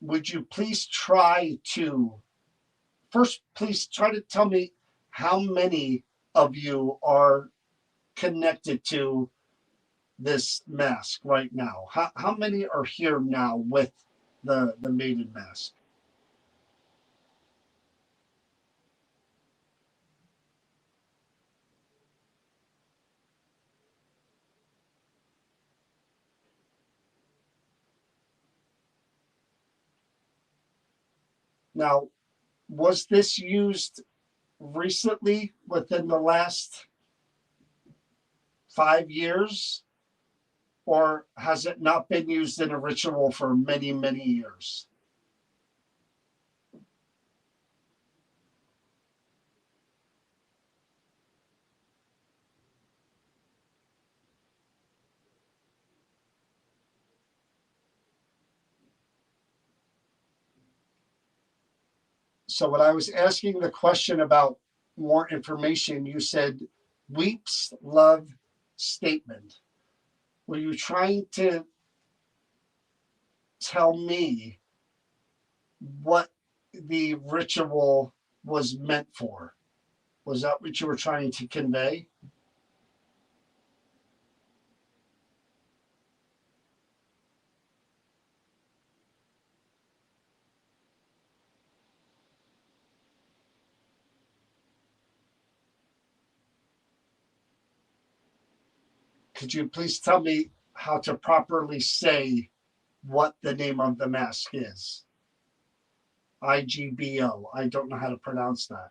Would you please try to first, please try to tell me how many of you are connected to this mask right now? How many are here now with the Maiden mask? Now, was this used recently within the last 5 years, or has it not been used in a ritual for many, many years? So when I was asking the question about more information, you said weeps love statement. Were you trying to tell me what the ritual was meant for? Was that what you were trying to convey? Could you please tell me how to properly say what the name of the mask is? IGBO. I don't know how to pronounce that.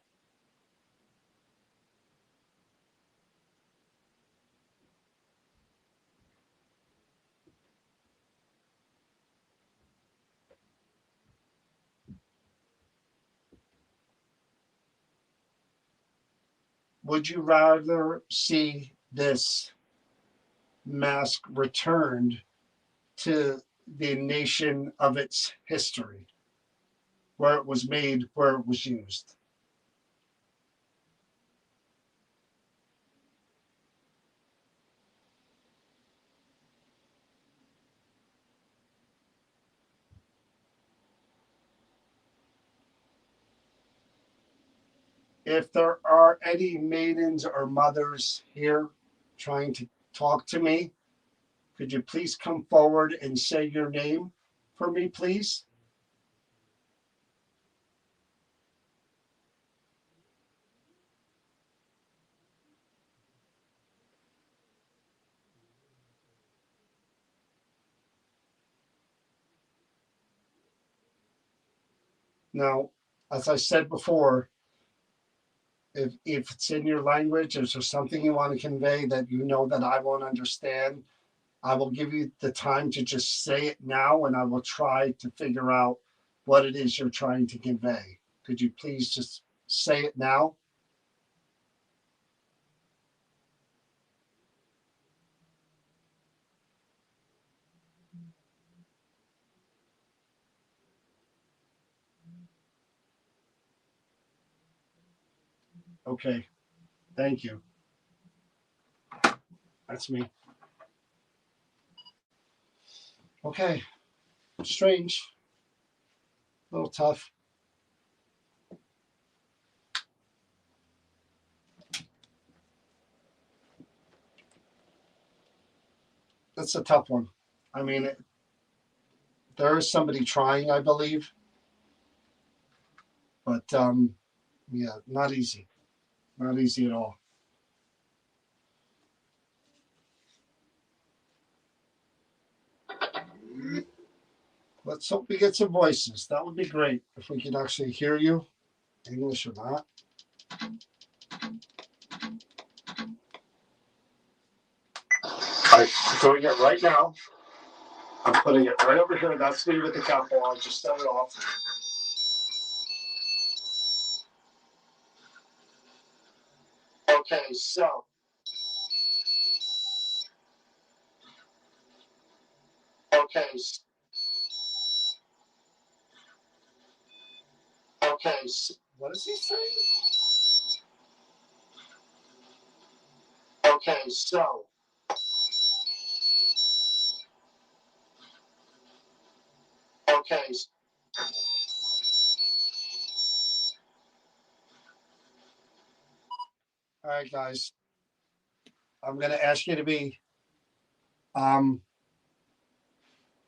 Would you rather see this mask returned to the nation of its history, where it was made, where it was used? If there are any maidens or mothers here trying to talk to me, could you please come forward and say your name for me, please? Now, as I said before, if it's in your language, is there something you want to convey that you know that I won't understand? I will give you the time to just say it now, and I will try to figure out what it is you're trying to convey. Could you please just say it now? Okay, thank you. That's me. Okay, strange, a little tough. That's a tough one. I mean, there is somebody trying, I believe, but yeah, not easy. Not easy at all. Let's hope we get some voices. That would be great if we could actually hear you, English or not. I'm doing it right now. I'm putting it right over here. That's me with the couple. I'll just set it off. Okay, so. Okay. Okay. What is he saying? Okay, so. Okay. All right, guys. I'm going to ask you to be um,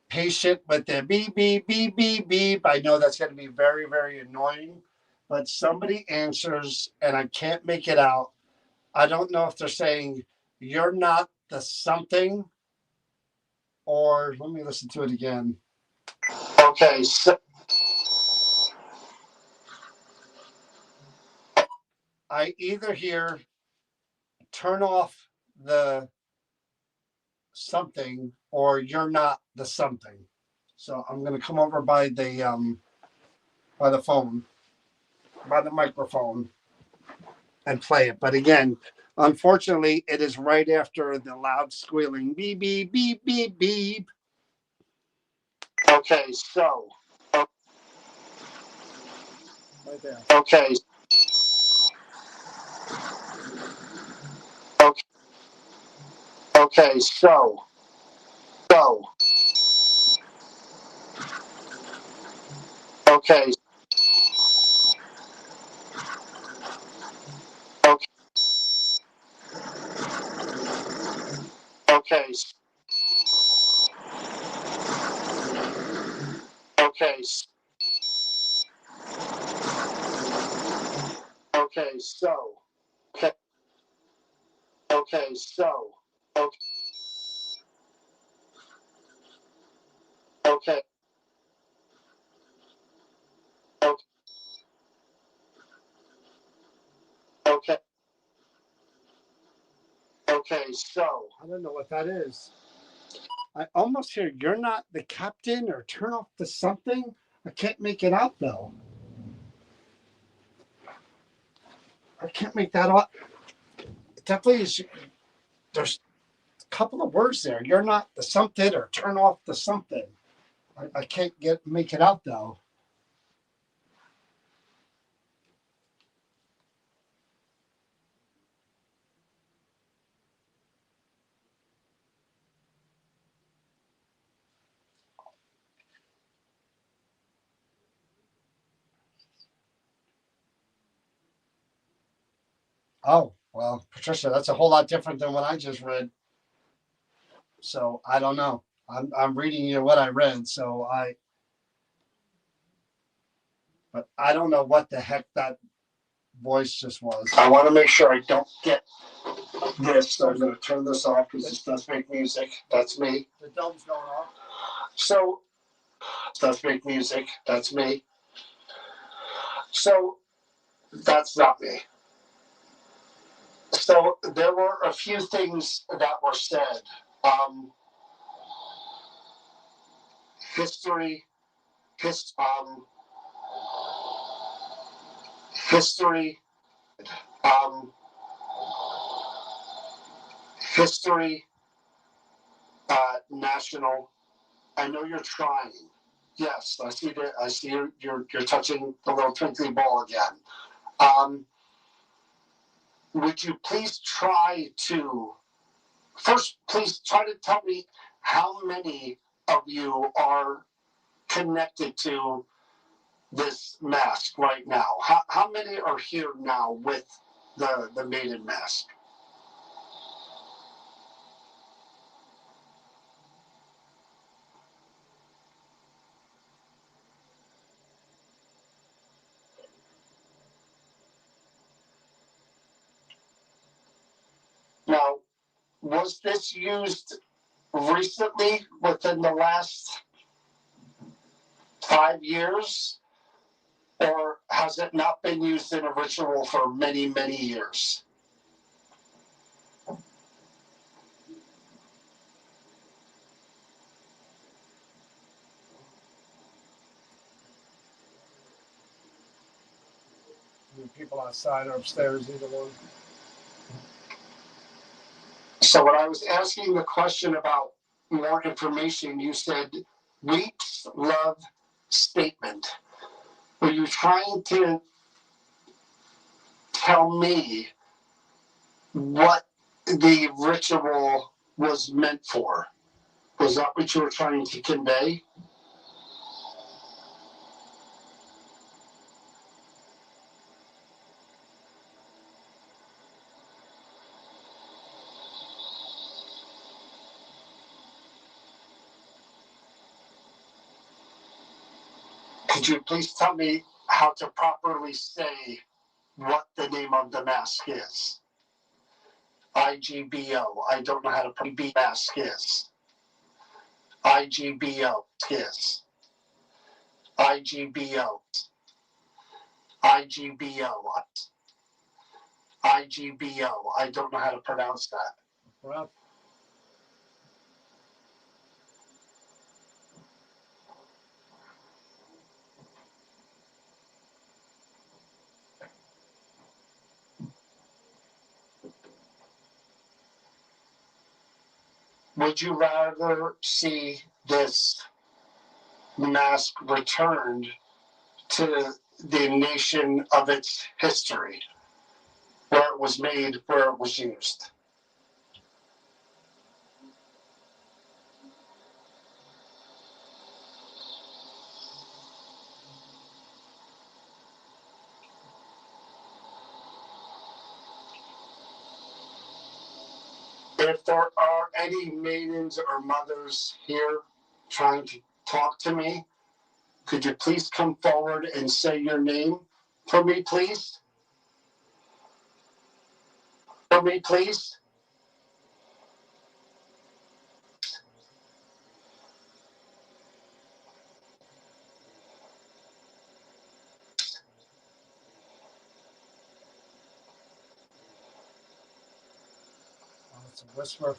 patient with the beep, beep, beep, beep, beep. I know that's going to be very, very annoying, but somebody answers and I can't make it out. I don't know if they're saying you're not the something, or let me listen to it again. Okay, so I either hear turn off the something or you're not the something. So I'm gonna come over by the phone, by the microphone and play it. But again, unfortunately, it is right after the loud squealing beep beep beep beep beep. Okay, so Right there. Okay. Okay. Okay. So. Okay. Okay. Okay. Okay. Okay. So. Okay. Okay. So. Okay. Okay. Okay. Okay. Okay. So. I don't know what that is. I almost hear you're not the captain or turn off the something. I can't make it out though. I can't make that out. It definitely is. There's a couple of words there. You're not the something or turn off the something. I can't make it out though. Oh, well, Patricia, that's a whole lot different than what I just read. So I don't know. I'm reading you what I read, but I don't know what the heck that voice just was. I want to make sure I don't get this, so I'm going to turn this off because this does make music. That's me. The dome's going off. So, does make music. That's me. So, that's not me. So, there were a few things that were said. History, history, um, history, national. I know you're trying. Yes, I see that. I see you're touching the little twinkly ball again. Would you please try to first? Please try to tell me how many of you are connected to this mask right now. How many are here now with the Maiden mask? Now, was this used recently within the last 5 years, or has it not been used in a ritual for many, many years? People outside or upstairs, either one. So when I was asking the question about more information, you said weeps love statement. Were you trying to tell me what the ritual was meant for? Was that what you were trying to convey? Could you please tell me how to properly say what the name of the mask is? IGBO. I don't know how to pronounce mask is. IGBO is. IGBO. IGBO. IGBO. I don't know how to pronounce that. Well, would you rather see this mask returned to the nation of its history, where it was made, where it was used. If there are any maidens or mothers here trying to talk to me, could you please come forward and say your name for me, please? For me, please? Oh, it's a whisper.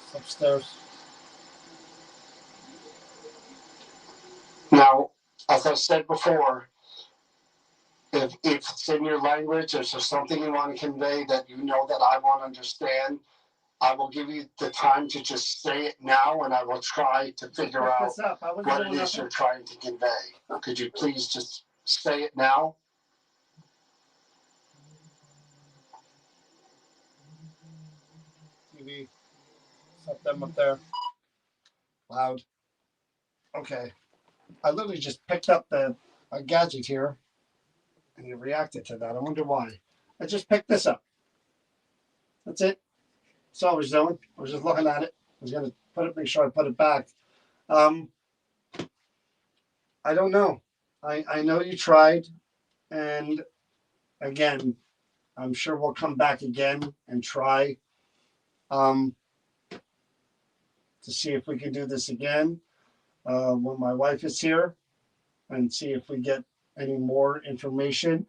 It's upstairs. Now, as I said before, if it's in your language, or if there's something you want to convey that you know that I won't understand, I will give you the time to just say it now, and I will try to figure out what it is you're trying to convey. Could you please just say it now? TV, set them up there. Loud. Okay. I literally just picked up a gadget here, and you reacted to that. I wonder why. I just picked this up. That's it. That's all I was doing. I was just looking at it. I was gonna put it, make sure I put it back. Um, I don't know. I know you tried, and again, I'm sure we'll come back again and try um, to see if we can do this again when my wife is here, and see if we get any more information.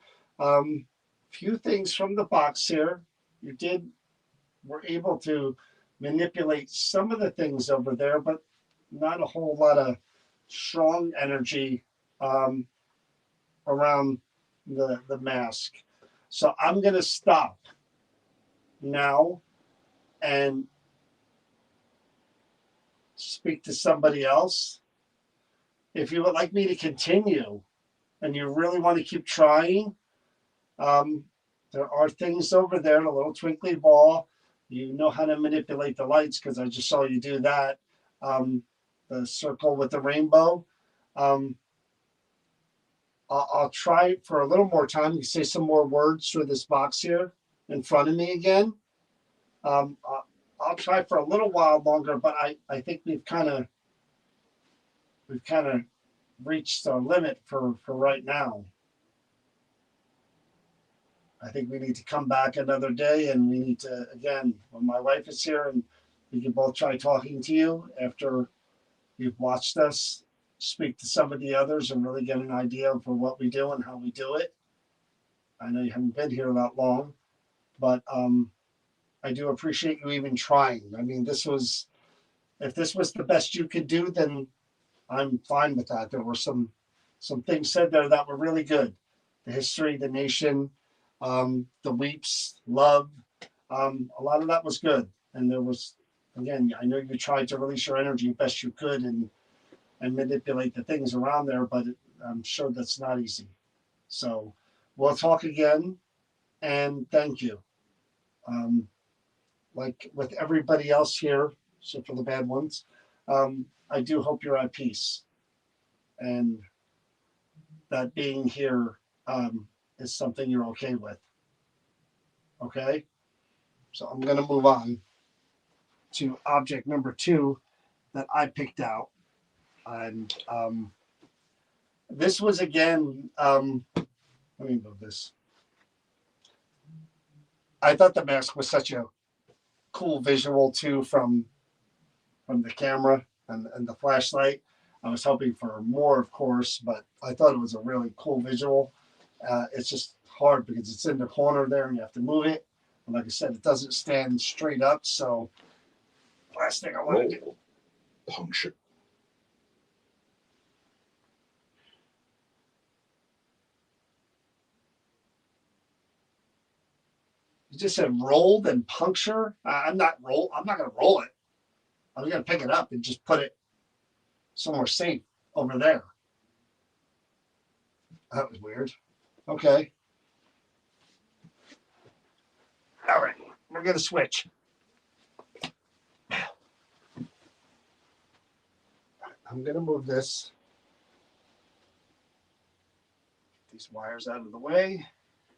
Few things from the box here. You were able to manipulate some of the things over there, but not a whole lot of strong energy um, around the mask. So I'm going to stop now and speak to somebody else. If you would like me to continue and you really want to keep trying, there are things over there, the little twinkly ball. You know how to manipulate the lights because I just saw you do that. The circle with the rainbow. Um, I'll try for a little more time. You say some more words through this box here in front of me again. Um, I'll try for a little while longer, but I think we've kind of reached our limit for right now. I think we need to come back another day, and we need to, again, when my wife is here, and we can both try talking to you after you've watched us speak to some of the others and really get an idea for what we do and how we do it. I know you haven't been here that long, but I do appreciate you even trying. I mean, if this was the best you could do, then I'm fine with that. There were some things said there that were really good. The history, the nation, the weeps, love. A lot of that was good. And there was, again, I know you tried to release your energy best you could and manipulate the things around there, but I'm sure that's not easy. So we'll talk again, and thank you. Like with everybody else here, except for the bad ones, I do hope you're at peace, and that being here is something you're okay with. Okay, so I'm going to move on to object number 2 that I picked out, and this was again. Let me move this. I thought the mask was such a cool visual too from the camera and the flashlight. I was hoping for more, of course, but I thought it was a really cool visual. It's just hard because it's in the corner there and you have to move it. And like I said, it doesn't stand straight up, so last thing I want to do. Roll. Puncture. You just said rolled and puncture. I'm not going to roll it. I'm going to pick it up and just put it somewhere safe over there. That was weird. Okay. All right. We're going to switch. I'm going to move this. These wires out of the way.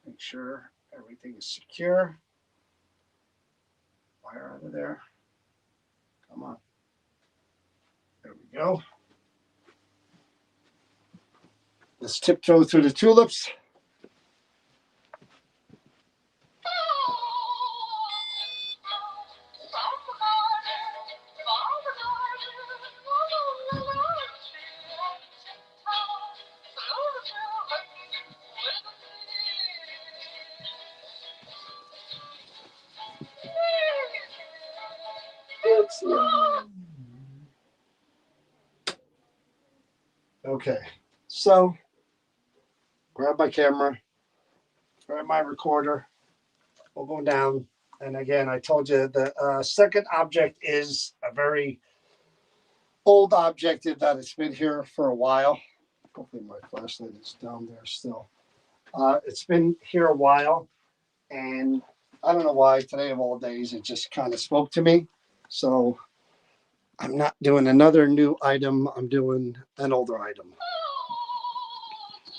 Make sure everything is secure. Wire out of there. Come on. There we go. Let's tiptoe through the tulips. Okay, so grab my camera, grab my recorder. We'll go down. And again, I told you the second object is a very old object that it's been here for a while. Hopefully my flashlight is down there still. It's been here a while, and I don't know why today of all days it just kind of spoke to me. So I'm not doing another new item. I'm doing an older item.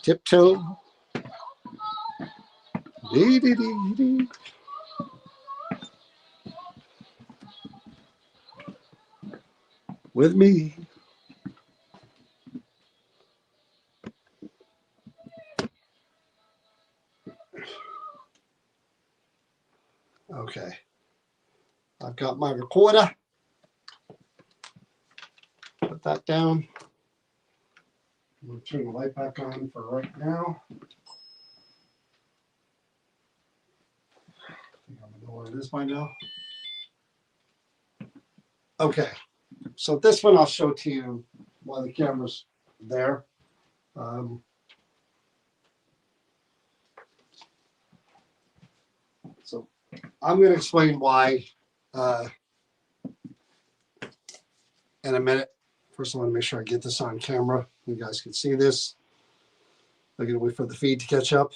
Tiptoe. Dee, dee, dee, dee. With me. Okay. I've got my recorder. Put that down. I'm going to turn the light back on for right now. I think I know where it is by now. Okay. So this one I'll show to you while the camera's there. So I'm going to explain why in a minute. First, I want to make sure I get this on camera. You guys can see this. I'm going to wait for the feed to catch up.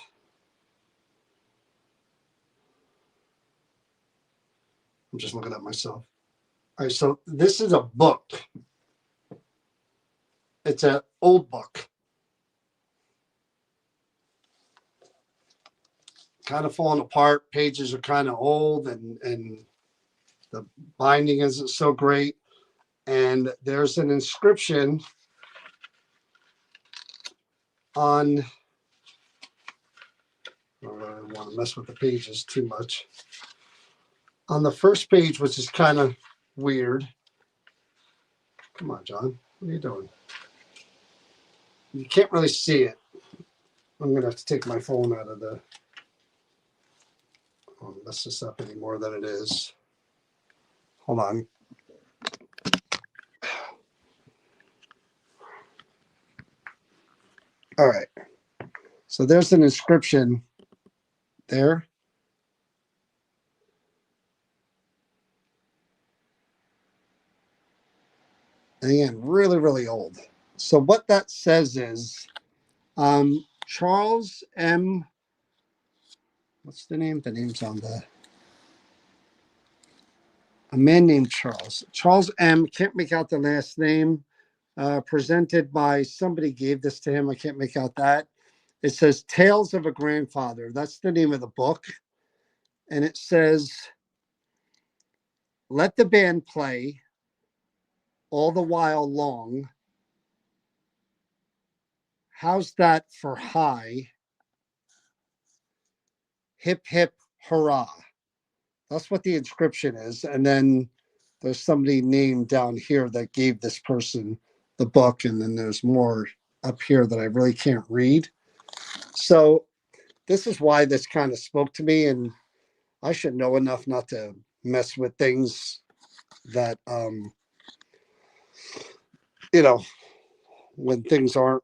I'm just looking at myself. All right, so this is a book. It's an old book. Kind of falling apart. Pages are kind of old, and the binding isn't so great. And there's an inscription on, I don't want to mess with the pages too much. On the first page, which is kind of weird. Come on, John. What are you doing? You can't really see it. I'm going to have to take my phone out of the... I won't mess this up any more than it is. Hold on. All right. So there's an inscription there. Again, really, really old. So what that says is Charles M. What's the name? The name's on the... A man named Charles. Charles M. Can't make out the last name. Presented by somebody gave this to him. I can't make out that. It says Tales of a Grandfather. That's the name of the book. And it says, let the band play all the while long. How's that for high? Hip, hip, hurrah. That's what the inscription is. And then there's somebody named down here that gave this person the book. And then there's more up here that I really can't read. So this is why this kind of spoke to me. And I should know enough not to mess with things that, you know, when things aren't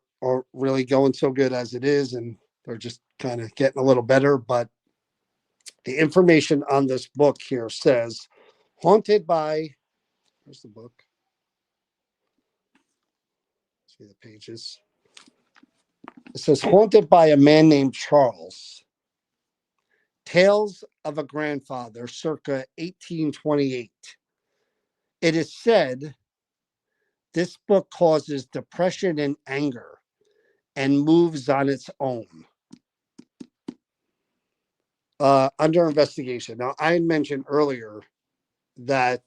really going so good as it is, and they're just kind of getting a little better. But the information on this book here says, haunted by, where's the book? See the pages. It says, haunted by a man named Charles. Tales of a Grandfather, circa 1828. It is said this book causes depression and anger and moves on its own. Under investigation. Now, I mentioned earlier that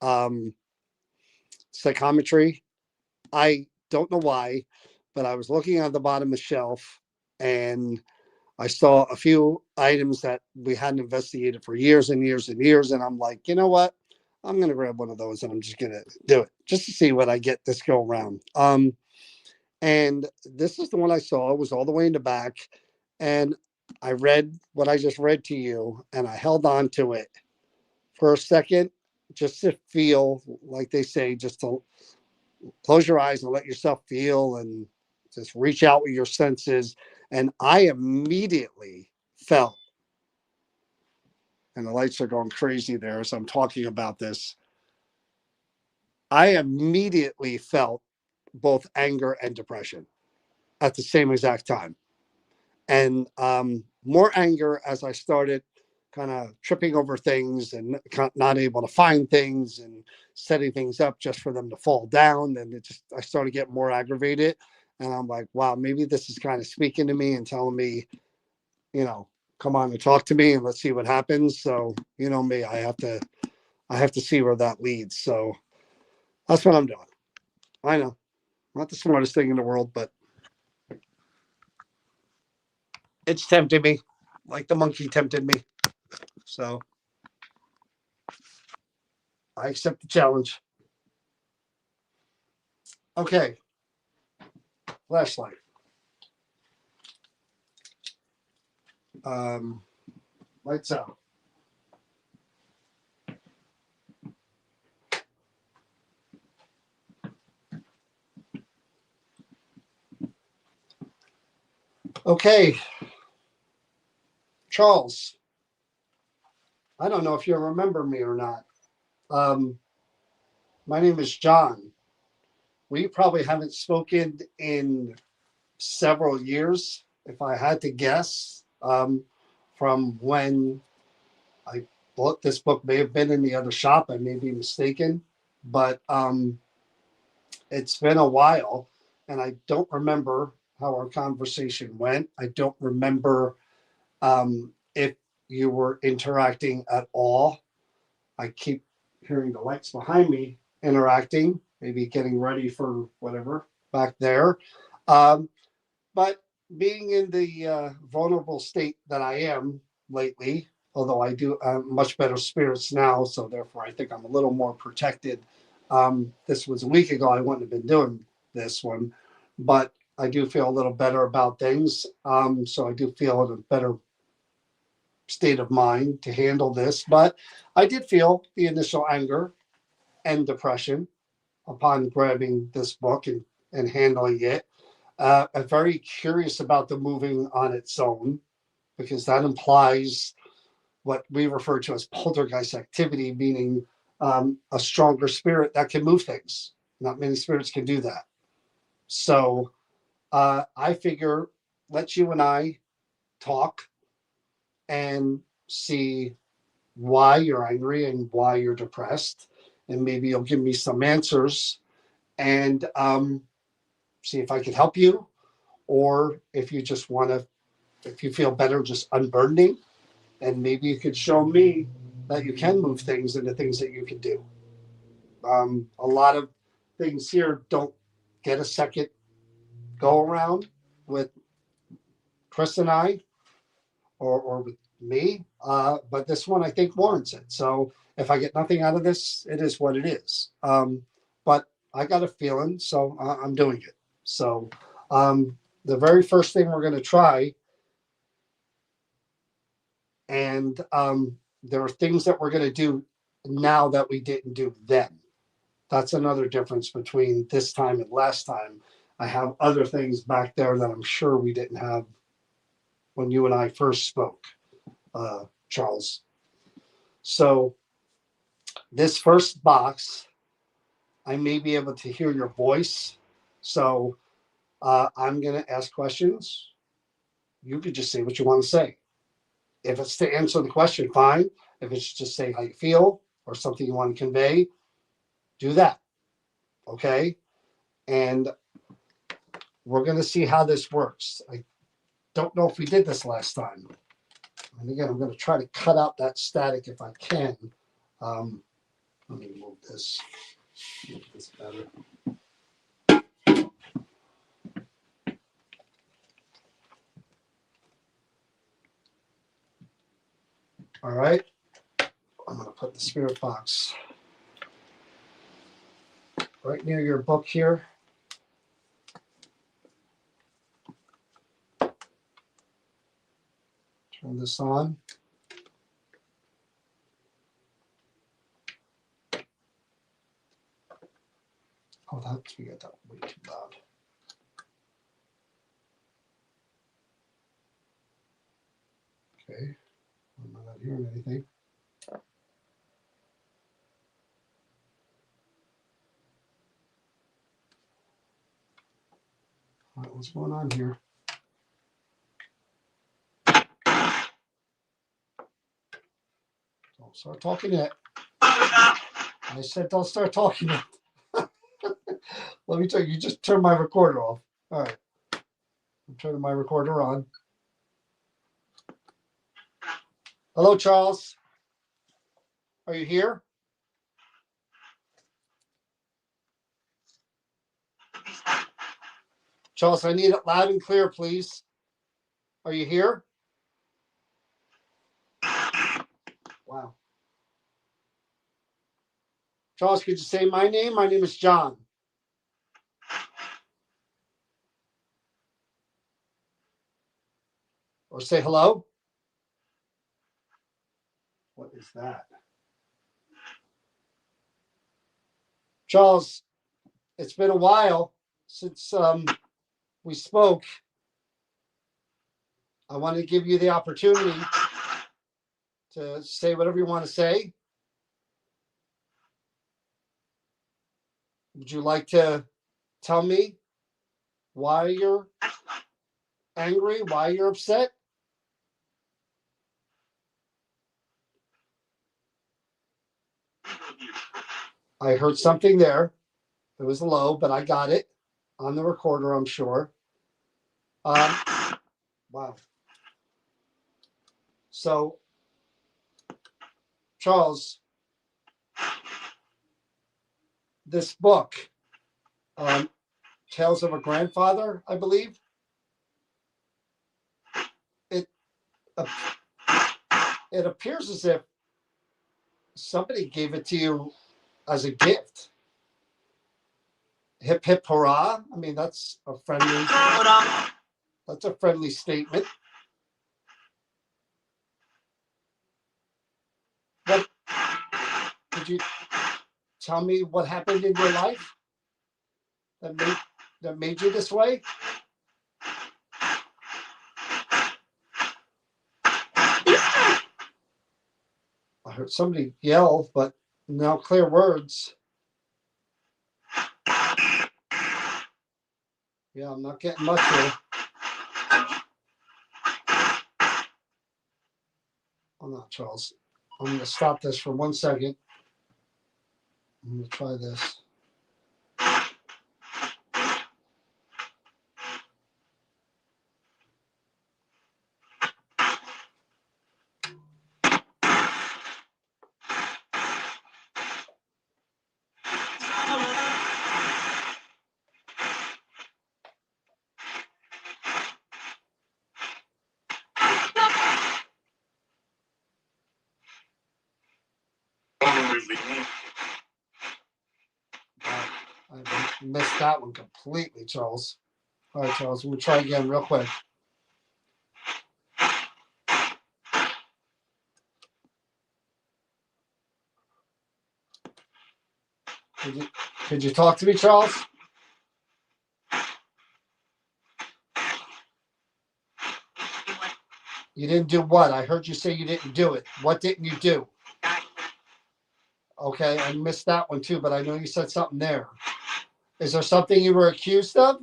um, psychometry, I don't know why, but I was looking at the bottom of the shelf and I saw a few items that we hadn't investigated for years and years and years. And I'm like, you know what? I'm going to grab one of those and I'm just going to do it just to see what I get this go around. And this is the one I saw. It was all the way in the back. And I read what I just read to you and I held on to it for a second just to feel, like they say, just to close your eyes and let yourself feel and just reach out with your senses. And I immediately felt, and the lights are going crazy there as I'm talking about this, I immediately felt both anger and depression at the same exact time. And more anger as I started kind of tripping over things and not able to find things and setting things up just for them to fall down. And I started getting more aggravated. And I'm like, wow, maybe this is kind of speaking to me and telling me, come on and talk to me and let's see what happens. So, me, I have to see where that leads. So that's what I'm doing. I know, not the smartest thing in the world, but it's tempting me like the monkey tempted me. So I accept the challenge. Okay. Flashlight. Lights out. Okay. Charles, I don't know if you remember me or not. Um, my name is John. We probably haven't spoken in several years, if I had to guess, from when I bought this book. May have been in the other shop. I may be mistaken, but it's been a while, and I don't remember how our conversation went. I don't remember if you were interacting at all. I keep hearing the lights behind me interacting, maybe getting ready for whatever back there. Um, but being in the vulnerable state that I am lately, although I do much better spirits now, so therefore I think I'm a little more protected. This was a week ago. I wouldn't have been doing this one, but I do feel a little better about things. So I do feel in a better state of mind to handle this. But I did feel the initial anger and depression upon grabbing this book and handling it. I'm very curious about the moving on its own, because that implies what we refer to as poltergeist activity, meaning a stronger spirit that can move things. Not many spirits can do that. So I figure let you and I talk and see why you're angry and why you're depressed. And maybe you'll give me some answers and see if I can help you, or if you just want to, if you feel better, just unburdening. And maybe you could show me that you can move things into things that you can do. A lot of things here don't get a second go around with Chris and I, or with me. But this one I think warrants it. So if I get nothing out of this, it is what it is. But I got a feeling, so I'm doing it. So the very first thing we're going to try, and there are things that we're going to do now that we didn't do then. That's another difference between this time and last time. I have other things back there that I'm sure we didn't have when you and I first spoke, Charles. So this first box, I may be able to hear your voice. So I'm going to ask questions. You could just say what you want to say. If it's to answer the question, fine. If it's just say how you feel or something you want to convey, do that. Okay. And we're going to see how this works. I don't know if we did this last time. And again, I'm going to try to cut out that static if I can. Let me move this. Make this better. All right. I'm going to put the spirit box right near your book here. Turn this on. Oh, that's, we got that way too loud. Okay. I'm not hearing anything. All right, what's going on here? Don't start talking yet. I said don't start talking yet. Let me tell you, you just turned my recorder off. All right. I'm turning my recorder on. Hello, Charles. Are you here? Charles, I need it loud and clear, please. Are you here? Wow. Charles, could you say my name? My name is John. Or say hello. What is that? Charles, it's been a while since we spoke. I want to give you the opportunity to say whatever you want to say. Would you like to tell me why you're angry, why you're upset? I heard something there. It was low, but I got it on the recorder, I'm sure. Wow. So, Charles, this book, Tales of a Grandfather, I believe, it appears as if somebody gave it to you as a gift. Hip hip hurrah! I mean, that's a friendly statement. What could you tell me what happened in your life that made you this way? I heard somebody yell, but no clear words. Yeah, I'm not getting much here. Oh no, Charles. I'm going to stop this for 1 second. I'm going to try this. I missed that one completely, Charles. All right, Charles, we'll try again real quick. Could you talk to me, Charles? You didn't do what? I heard you say you didn't do it. What didn't you do? Okay, I missed that one too, but I know you said something there. Is there something you were accused of?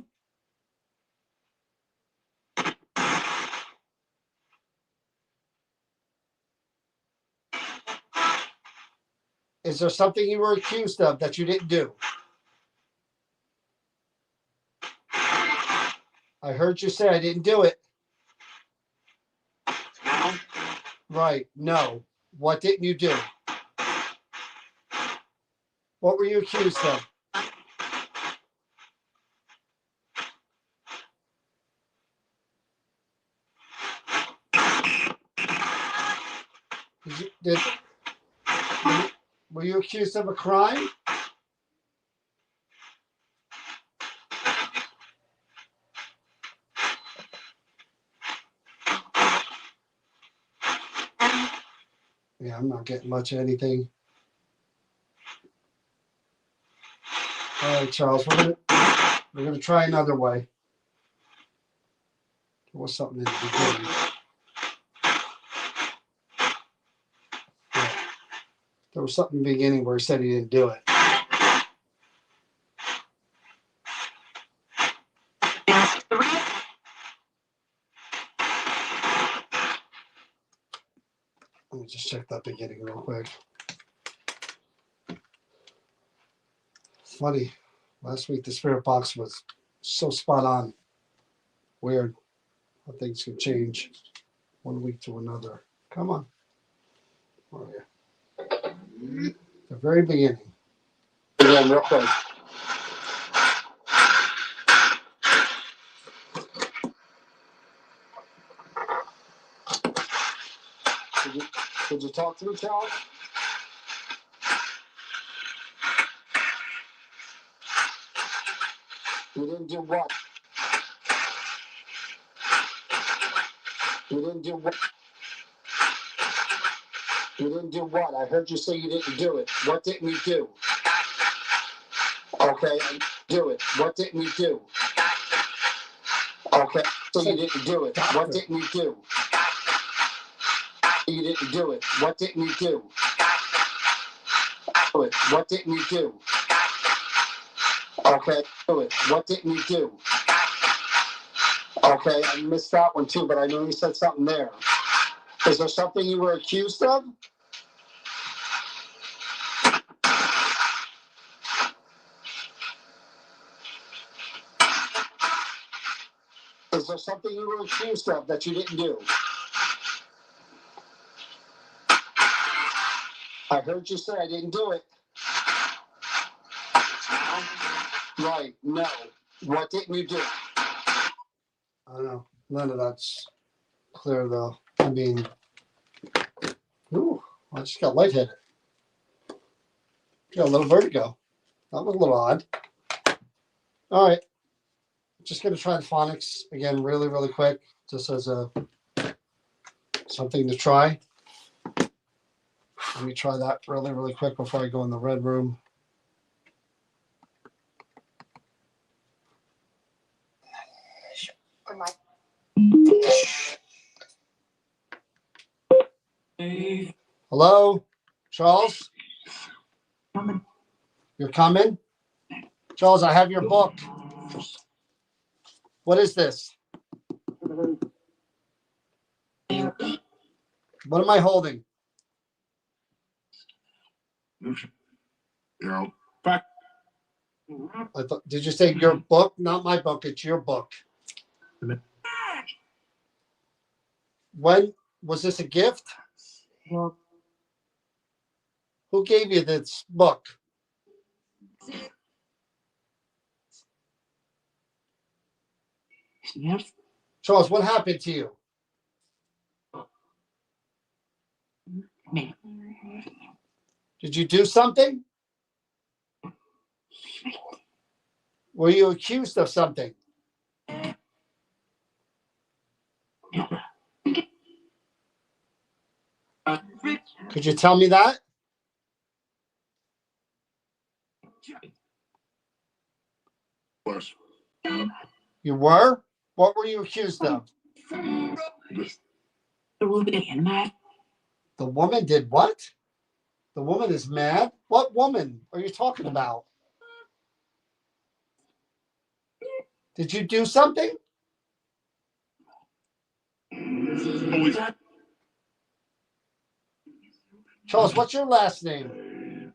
Is there something you were accused of that you didn't do? I heard you say I didn't do it. Right. No. What didn't you do? What were you accused of? Were you accused of a crime? Yeah, I'm not getting much of anything. All right, Charles, we're gonna try another way. There was something in the beginning. Yeah. There was something in the beginning where he said he didn't do it. Let me just check that beginning real quick. Funny. Last week the spirit box was so spot on. Weird how things can change one week to another. Come on. Where are you? The very beginning. Again, real quick. Could you talk to me, Charles? You didn't do what? You didn't do what? You didn't do what? I heard you say you didn't do it. What didn't you do? Okay, do it. What didn't you do? Okay, so you didn't do it. What didn't you do? You didn't do it. What didn't you do? Do it. What didn't you do? Okay, do it. What didn't you do? Okay, I missed that one too, but I know you said something there. Is there something you were accused of? Is there something you were accused of that you didn't do? I heard you say I didn't do it. Right, no. What didn't you do? I don't know. None of that's clear though. I mean, ooh, I just got lightheaded. Got a little vertigo. That was a little odd. All right. Just going to try the phonics again really, really quick, just as a something to try. Let me try that really, really quick before I go in the red room. Hello, Charles? You're coming? Charles, I have your book. What is this? What am I holding? Back. Did you say your book? Not my book. It's your book. When was this a gift? Who gave you this book? Charles, what happened to you? Did you do something? Were you accused of something? Could you tell me that? You were? What were you accused of? The woman did what? The woman is mad? What woman are you talking about? Did you do something? Charles, what's your last name?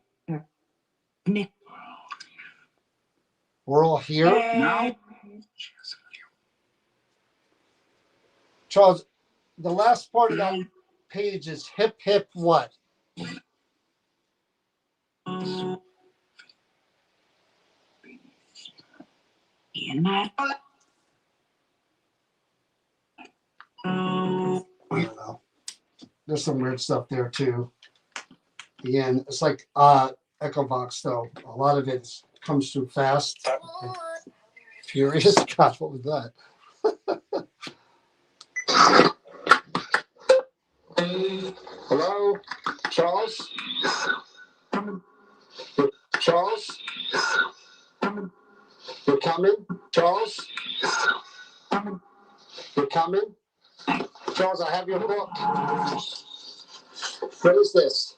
We're all here? No. Charles, the last part of that page is hip, hip, what? I don't know. There's some weird stuff there too. Again, it's like Echo Box though. A lot of it comes through fast. Furious. God, what was that? Hello? Charles? Charles? You're coming? Charles? You're coming? Charles, I have your book. What is this?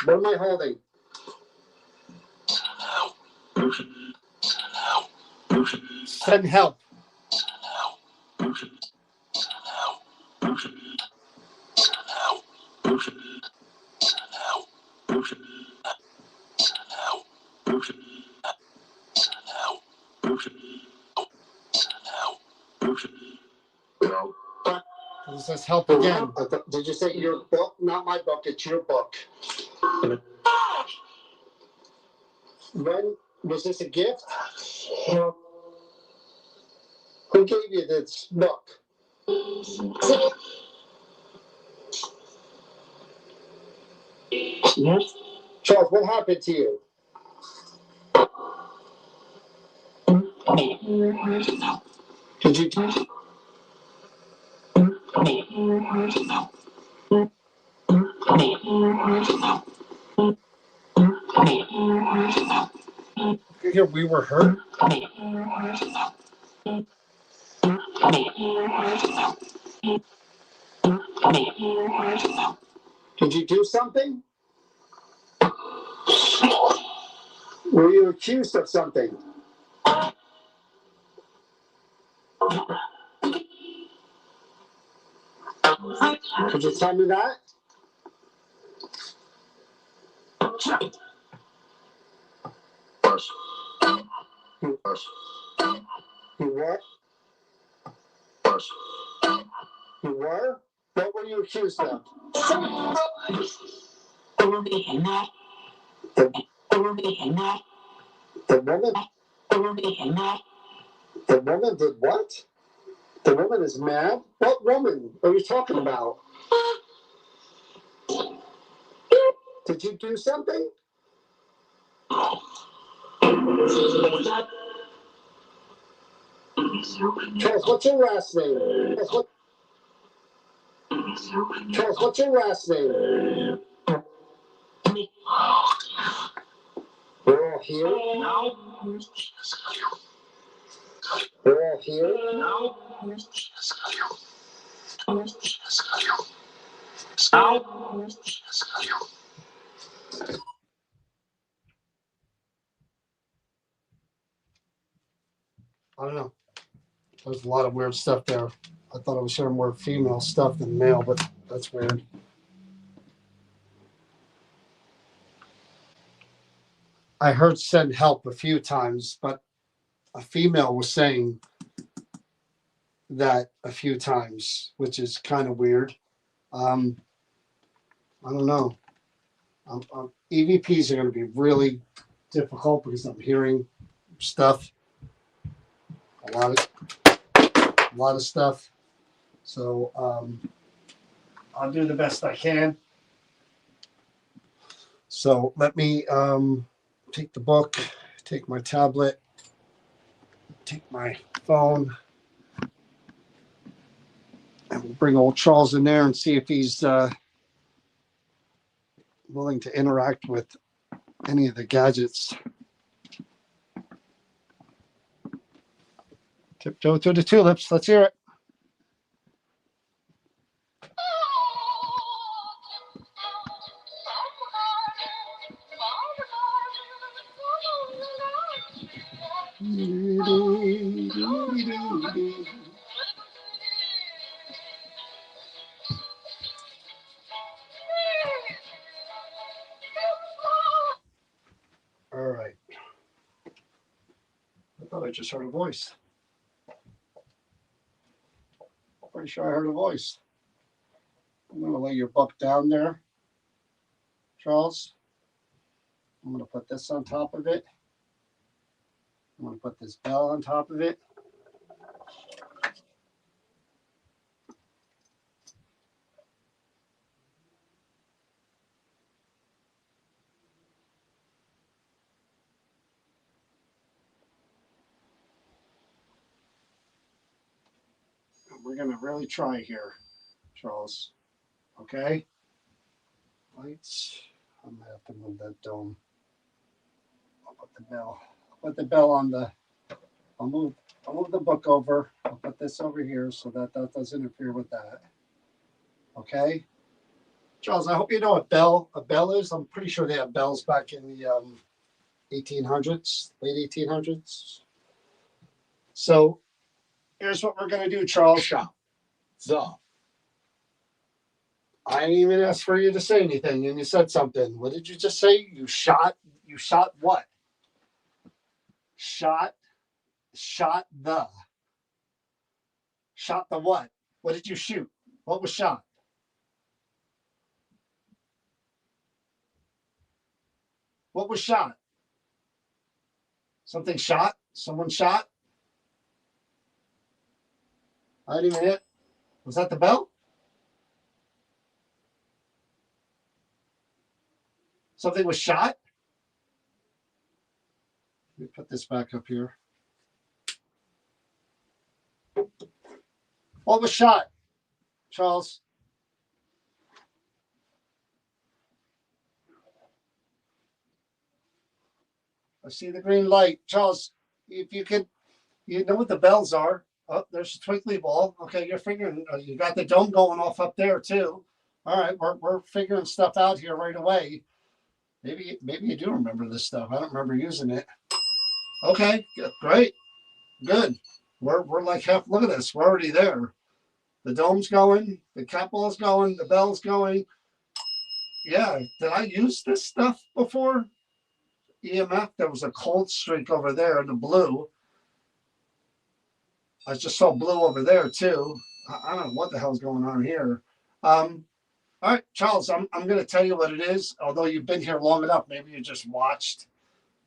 What am I holding? Send help. It says help again. Did you say your book? Not my book, it's your book. When was this a gift? Who gave you this book? Yes. Charles, what happened to you? Did you hear we were hurt? Did you do something? Were you accused of something? Could you tell me that? You were? You were? What were you accused of? The woman? The woman did what? The woman is mad? What woman are you talking about? Did you do something? Charles, what's your last name? Charles, what's your last name? We're all here? No. We're all here? No. I don't know. There's a lot of weird stuff there. I thought I was hearing more female stuff than male, but that's weird. I heard send help a few times, but a female was saying that a few times, which is kind of weird. I don't know. EVPs are going to be really difficult because I'm hearing stuff, a lot of stuff. So I'll do the best I can. So let me take the book, take my tablet, take my phone, And we'll bring old Charles in there and see if he's willing to interact with any of the gadgets. Tiptoe through the tulips. Let's hear it. All right. I thought I just heard a voice. Pretty sure I heard a voice. I'm going to lay your book down there, Charles. I'm going to put this on top of it. I'm going to put this bell on top of it. And we're going to really try here, Charles. Okay? Lights. I'm going to have to move that dome. I'll put the bell. I'll put the bell on the. I'll move the book over. I'll put this over here so that doesn't interfere with that. Okay? Charles, I hope you know what a bell is. I'm pretty sure they had bells back in the 1800s, late 1800s. So here's what we're going to do, Charles. Shot. The. I didn't even ask for you to say anything, and you said something. What did you just say? You shot what? Shot the what? What did you shoot? What was shot? What was shot? Something shot? Someone shot? I didn't even hit. Was that the bell? Something was shot? Let me put this back up here. What was shot, Charles? I see the green light. Charles, if you could, you know what the bells are. Oh, there's a twinkly ball. Okay, you're figuring, you got the dome going off up there too. All right, we're figuring stuff out here right away. Maybe you do remember this stuff. I don't remember using it. Okay, great, good. We're like half. Look at this. We're already there. The dome's going. The cat ball's going. The bell's going. Yeah. Did I use this stuff before? EMF. There was a cold streak over there. The blue. I just saw blue over there too. I don't know what the hell's going on here. All right, Charles. I'm going to tell you what it is. Although you've been here long enough, maybe you just watched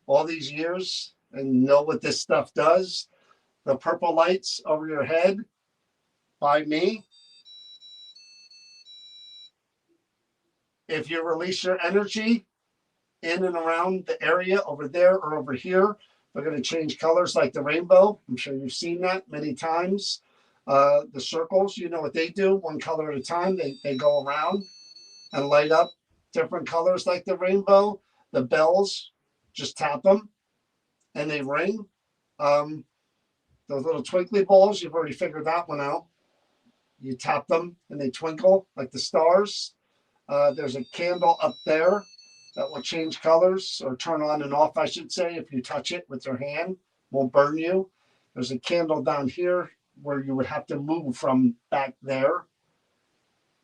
all these years and know what this stuff does. The purple lights over your head by me. If you release your energy in and around the area over there or over here, they're going to change colors like the rainbow. I'm sure you've seen that many times. The circles, you know what they do, one color at a time. They go around and light up different colors like the rainbow. The bells, just tap them and they ring. Those little twinkly balls, you've already figured that one out. You tap them and they twinkle like the stars. There's a candle up there that will change colors or turn on and off, I should say, if you touch it with your hand. Won't burn you. There's a candle down here where you would have to move from back there,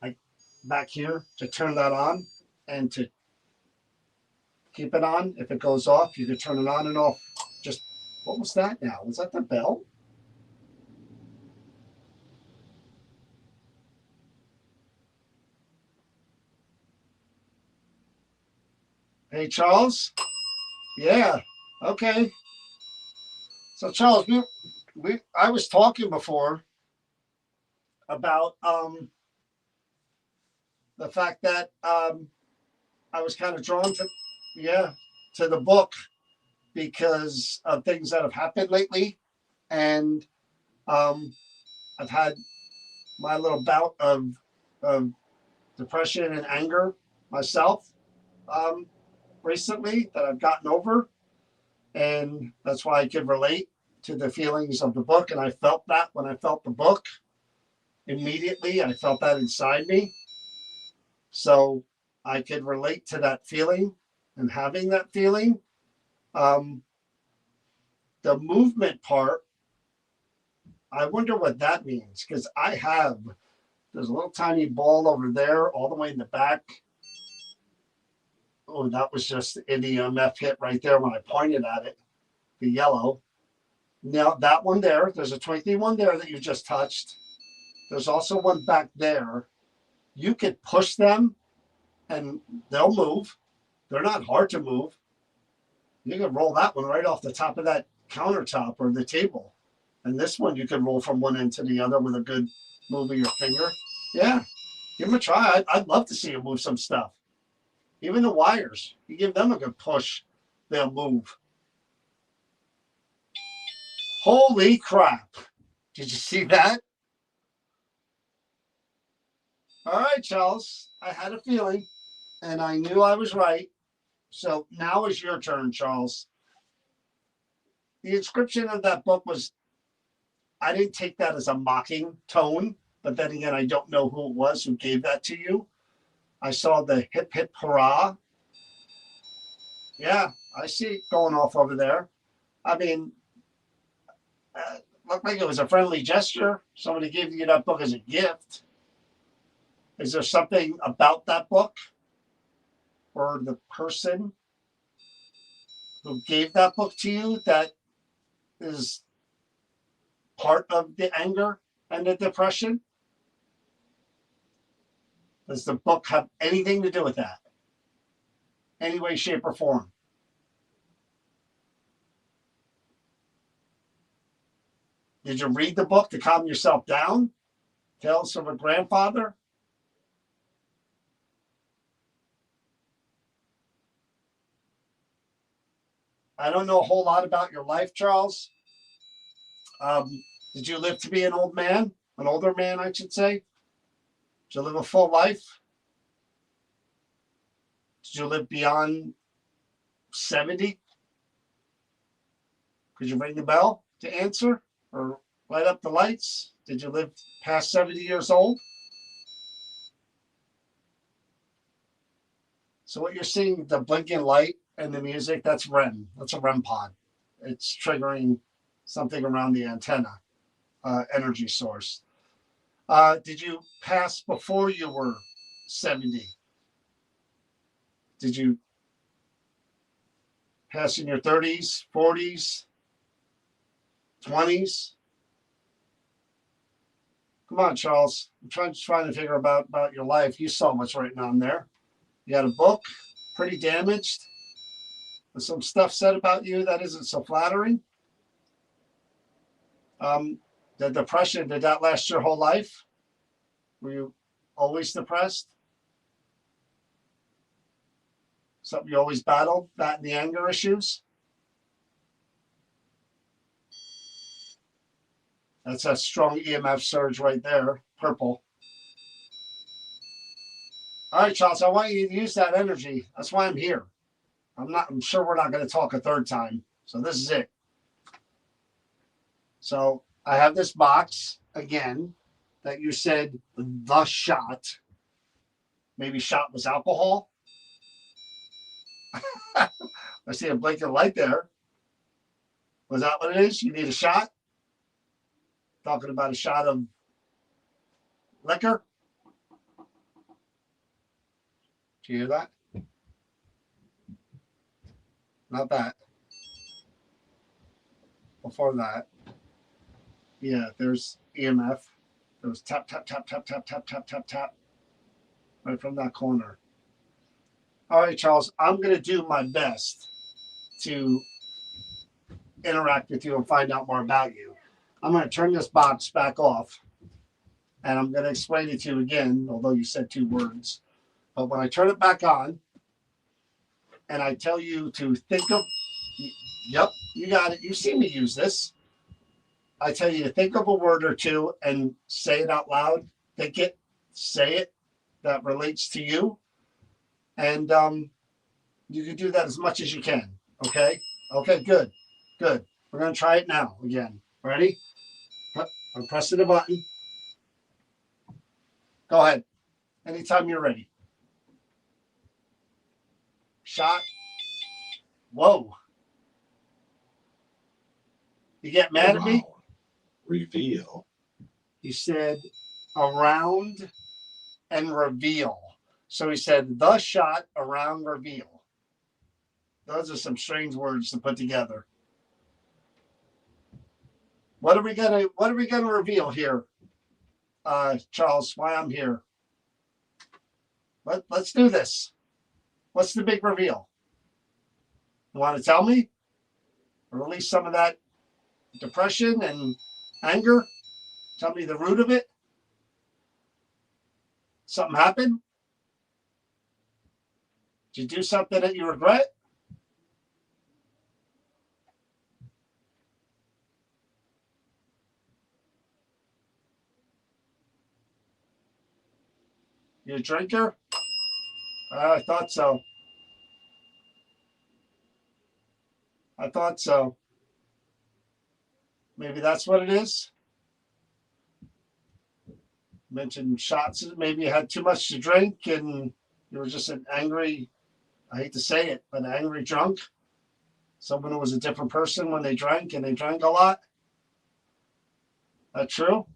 like back here, to turn that on and to keep it on. If it goes off, you could turn it on and off. Just, what was that now? Was that the bell? Hey, Charles? Yeah. Okay. So, Charles, I was talking before about the fact that I was kind of drawn to the book because of things that have happened lately, and I've had my little bout of depression and anger myself recently that I've gotten over. And that's why I could relate to the feelings of the book. And I felt that when I felt the book immediately, I felt that inside me. So I could relate to that feeling and having that feeling. Um, the movement part, I wonder what that means because there's a little tiny ball over there all the way in the back. Oh, that was just an EMF hit right there when I pointed at it, the yellow. Now, that one there, there's a twinkly one there that you just touched. There's also one back there. You could push them and they'll move. They're not hard to move. You can roll that one right off the top of that countertop or the table. And this one you can roll from one end to the other with a good move of your finger. Yeah, give them a try. I'd love to see you move some stuff. Even the wires, you give them a good push, they'll move. Holy crap. Did you see that? All right, Charles. I had a feeling and I knew I was right. So now is your turn, Charles. The inscription of that book was, I didn't take that as a mocking tone, but then again, I don't know who it was who gave that to you. I saw the hip hip hurrah. Yeah, I see it going off over there. I mean, looked like it was a friendly gesture. Somebody gave you that book as a gift. Is there something about that book or the person who gave that book to you that is part of the anger and the depression? Does the book have anything to do with that? Any way, shape, or form? Did you read the book to calm yourself down? Tales from a Grandfather? I don't know a whole lot about your life, Charles. Did you live to be an old man? An older man, I should say? Did you live a full life? Did you live beyond 70? Could you ring the bell to answer or light up the lights? Did you live past 70 years old? So what you're seeing, the blinking light and the music, that's REM. That's a REM pod. It's triggering something around the antenna, energy source. Did you pass before you were 70? Did you pass in your 30s, 40s, 20s? Come on, Charles. I'm trying to figure about your life. You saw what's written on there. You got a book, pretty damaged. There's some stuff said about you that isn't so flattering. The depression, did that last your whole life? Were you always depressed? Something you always battled, that and the anger issues? That's a strong EMF surge right there, purple. All right, Charles, I want you to use that energy. That's why I'm here. I'm sure we're not going to talk a third time. So this is it. So I have this box again that you said the shot. Maybe shot was alcohol. I see a blinking light there. Was that what it is? You need a shot? Talking about a shot of liquor? Do you hear that? Not that. Before that. Yeah, there's EMF. There was tap, tap, tap, tap, tap, tap, tap, tap, tap. Right from that corner. All right, Charles, I'm going to do my best to interact with you and find out more about you. I'm going to turn this box back off and I'm going to explain it to you again, although you said 2 words. But when I turn it back on and I tell you to think of, yep, you got it. You've seen me use this. I tell you to think of a word or two and say it out loud. Think it, say it that relates to you. And you can do that as much as you can. Okay? Okay, good. Good. We're going to try it now again. Ready? I'm pressing the button. Go ahead. Anytime you're ready. Shot. Whoa. You get mad at me? Around. Reveal. He said around and reveal. So he said the shot around reveal. Those are some strange words to put together. What are we gonna reveal here, Charles? Why I'm here? Let's do this. What's the big reveal? You want to tell me? Release some of that depression and anger? Tell me the root of it? Something happened? Did you do something that you regret? You a drinker? I thought so. I thought so. Maybe that's what it is. Mentioned shots. Maybe you had too much to drink and you were just an angry, I hate to say it, but an angry drunk. Someone who was a different person when they drank and they drank a lot. That true?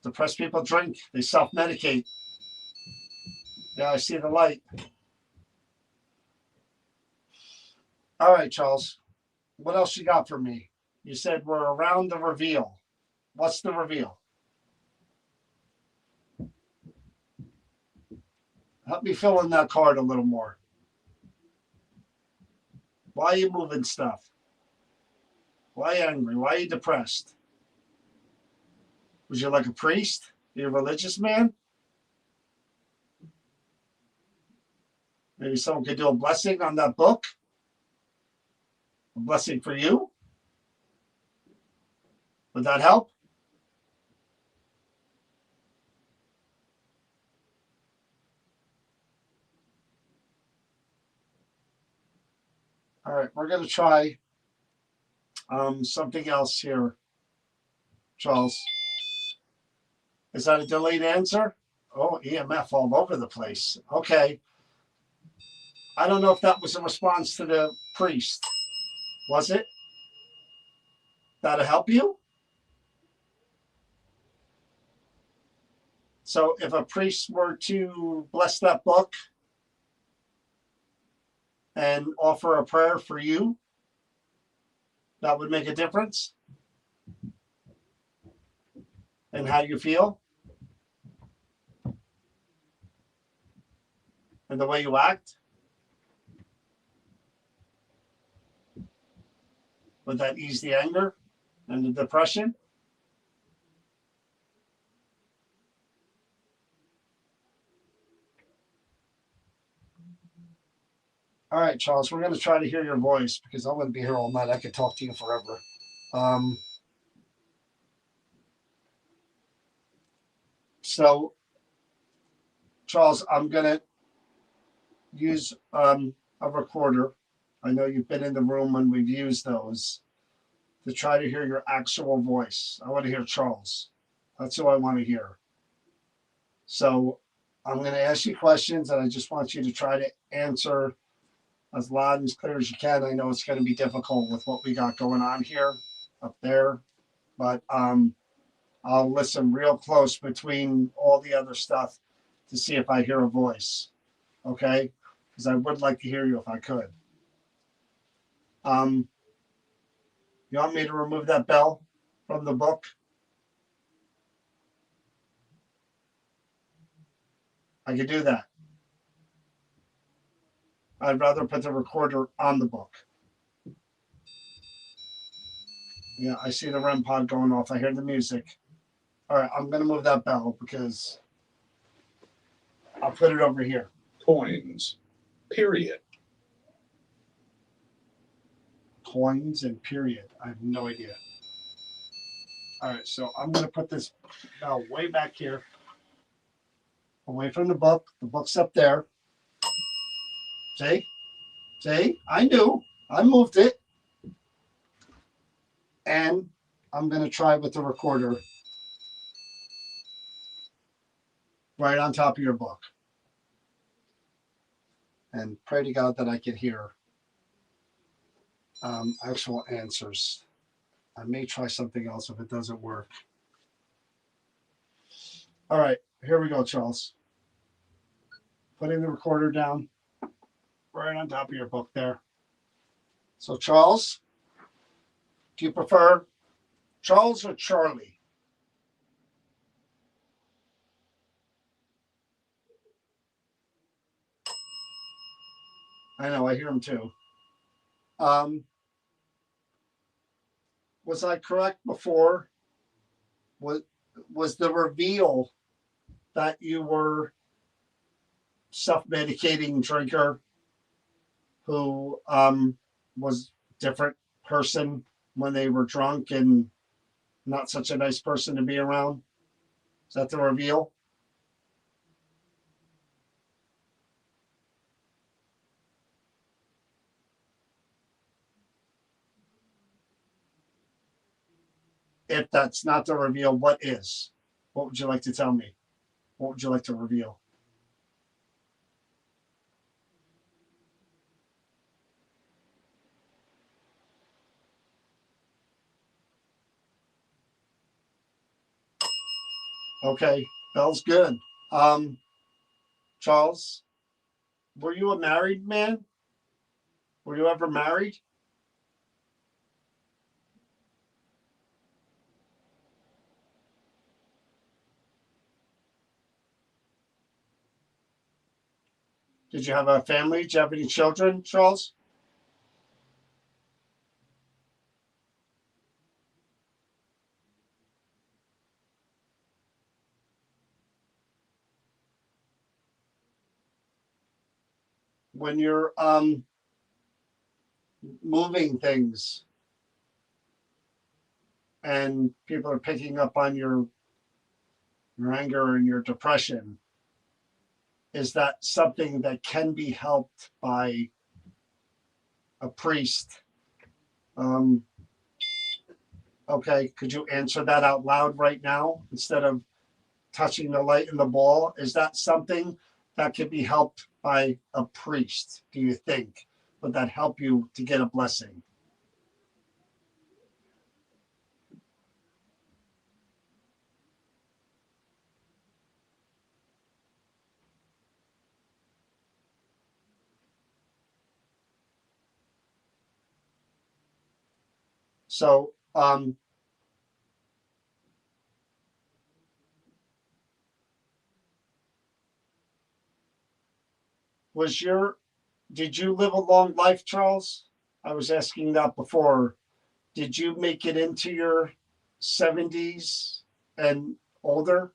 Depressed people drink. They self-medicate. Yeah, I see the light. All right, Charles. What else you got for me? You said we're around the reveal. What's the reveal? Help me fill in that card a little more. Why are you moving stuff? Why are you angry? Why are you depressed? Was you like a priest? Are you a religious man? Maybe someone could do a blessing on that book. A blessing for you. Would that help? All right, we're going to try something else here, Charles. Is that a delayed answer? Oh, EMF all over the place. Okay. I don't know if that was a response to the priest. Was it? That'll help you? So if a priest were to bless that book and offer a prayer for you, that would make a difference in how you feel and the way you act. Would that ease the anger and the depression? All right, Charles, we're going to try to hear your voice because I'm going to be here all night. I could talk to you forever. So, Charles, I'm going to use a recorder. I know you've been in the room when we've used those to try to hear your actual voice. I want to hear Charles. That's who I want to hear. So I'm going to ask you questions, and I just want you to try to answer as loud and as clear as you can. I know it's going to be difficult with what we got going on here up there, but I'll listen real close between all the other stuff to see if I hear a voice. Okay? Because I would like to hear you if I could. You want me to remove that bell from the book? I could do that. I'd rather put the recorder on the book. Yeah, I see the REM pod going off. I hear the music. All right, I'm going to move that bell because I'll put it over here. Coins. Period. Coins and period. I have no idea. All right, so I'm going to put this bell way back here, away from the book. The book's up there. See? See? I knew. I moved it. And I'm going to try with the recorder right on top of your book. And pray to God that I can hear actual answers. I may try something else if it doesn't work. All right, here we go, Charles. Putting the recorder down right on top of your book there. So, Charles, do you prefer Charles or Charlie? I know, I hear him too. Was I correct before? Was the reveal that you were self-medicating drinker who was different person when they were drunk and not such a nice person to be around? Is that the reveal? If that's not the reveal, what is? What would you like to tell me? What would you like to reveal? Okay, Bell's good. Charles, were you a married man? Were you ever married? Did you have a family? Did you have any children, Charles? When you're moving things and people are picking up on your anger and your depression, is that something that can be helped by a priest? Um, okay, could you answer that out loud right now instead of touching the light in the ball? Is that something that could be helped by a priest, do you think? Would that help you to get a blessing? So, was your did you live a long life, Charles? I was asking that before. Did you make it into your 70s and older?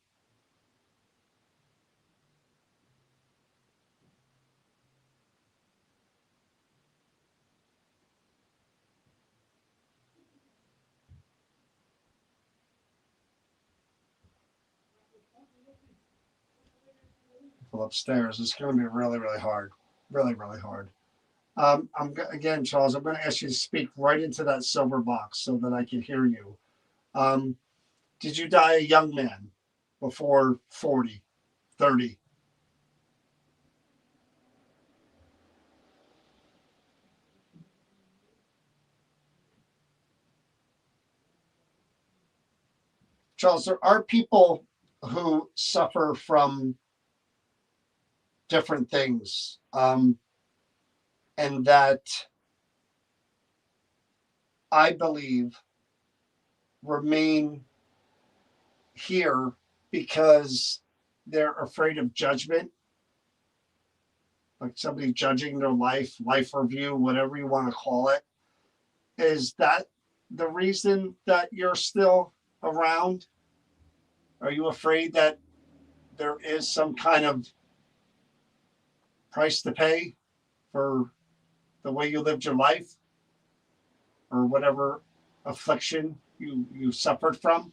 Well, upstairs. It's going to be really, really hard. Really, really hard. Again, Charles, I'm going to ask you to speak right into that silver box so that I can hear you. Um, did you die a young man before 40, 30? Charles, there are people who suffer from different things, and that I believe remain here because they're afraid of judgment, like somebody judging their life review, whatever you want to call it. Is that the reason that you're still around? Are you afraid that there is some kind of price to pay for the way you lived your life? or whatever affliction you suffered from?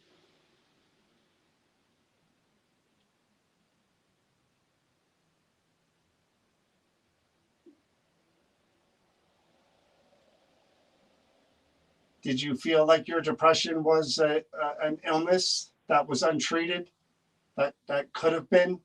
Did you feel like your depression was an illness that was untreated, that could have been?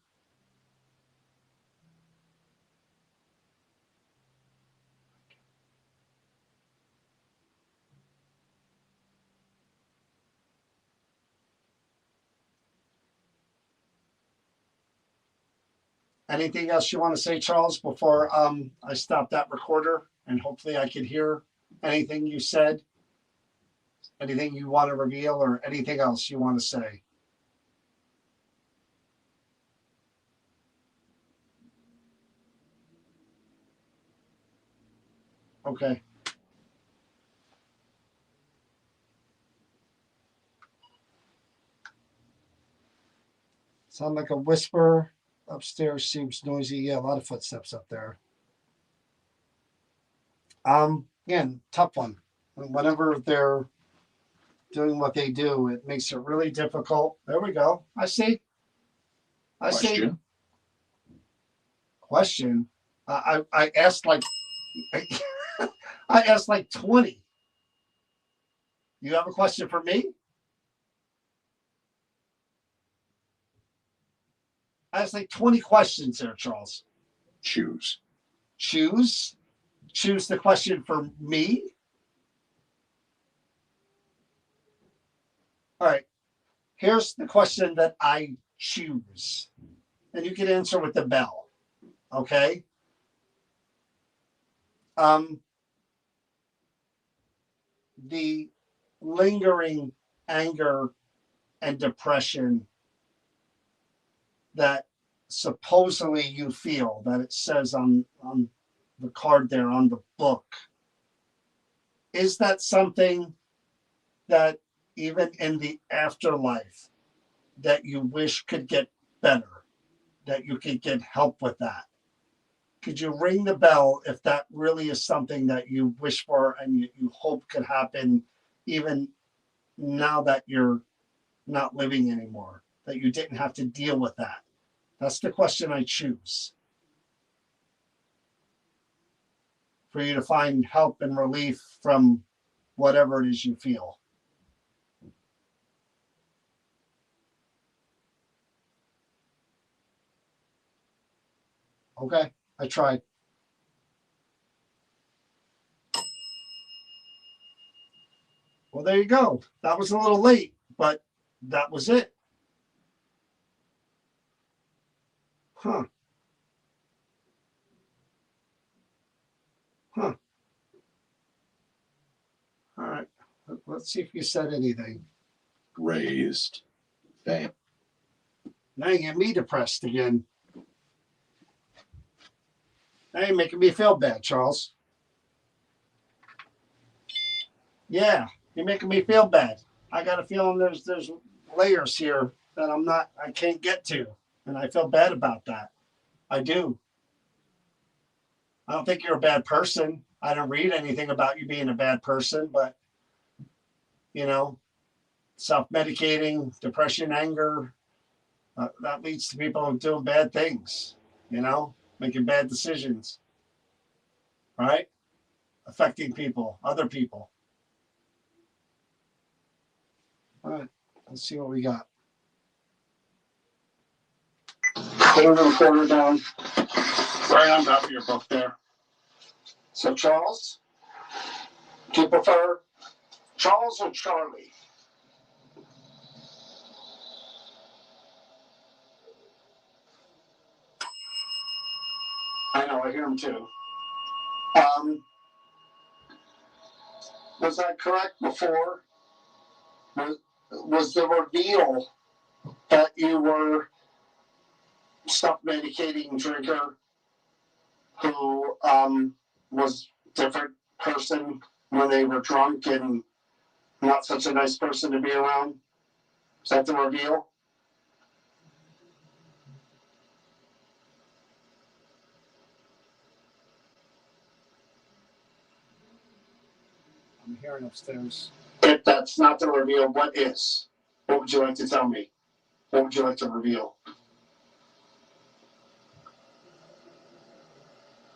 Anything else you want to say, Charles, before I stop that recorder and hopefully I could hear anything you said, anything you want to reveal, or anything else you want to say? Okay. Sound like a whisper. Upstairs seems noisy. Yeah, a lot of footsteps up there. Again, tough one. Whenever they're doing what they do, it makes it really difficult. There we go. I see. I see. Question. I asked like I asked like 20. You have a question for me? I asked like 20 questions there, Charles. Choose. Choose? Choose the question for me? All right. Here's the question that I choose. And you can answer with the bell. Okay? The lingering anger and depression that supposedly you feel, that it says on the card there, on the book, is that something that even in the afterlife that you wish could get better, that you could get help with that? Could you ring the bell if that really is something that you wish for and you hope could happen even now that you're not living anymore, that you didn't have to deal with that? That's the question I choose. For you to find help and relief from whatever it is you feel. Okay, I tried. Well, there you go. That was a little late, but that was it. Huh. Huh. All right. Let's see if you said anything. Raised. Fam. Now you get me depressed again. Now you're making me feel bad, Charles. Yeah, you're making me feel bad. I got a feeling there's layers here that I can't get to. And I feel bad about that. I do. I don't think you're a bad person. I don't read anything about you being a bad person, but self-medicating, depression, anger, that leads to people doing bad things, making bad decisions, right? Affecting people, other people. All right, let's see what we got. Put a recorder down right on top of your book there. So, Charles, do you prefer Charles or Charlie? I know, I hear him too. Was that correct before? Was the reveal that you were self-medicating drinker who was different person when they were drunk and not such a nice person to be around? Is that the reveal? I'm hearing hearing upstairs. If that's not to reveal, what is? What would you like to tell me? What would you like to reveal?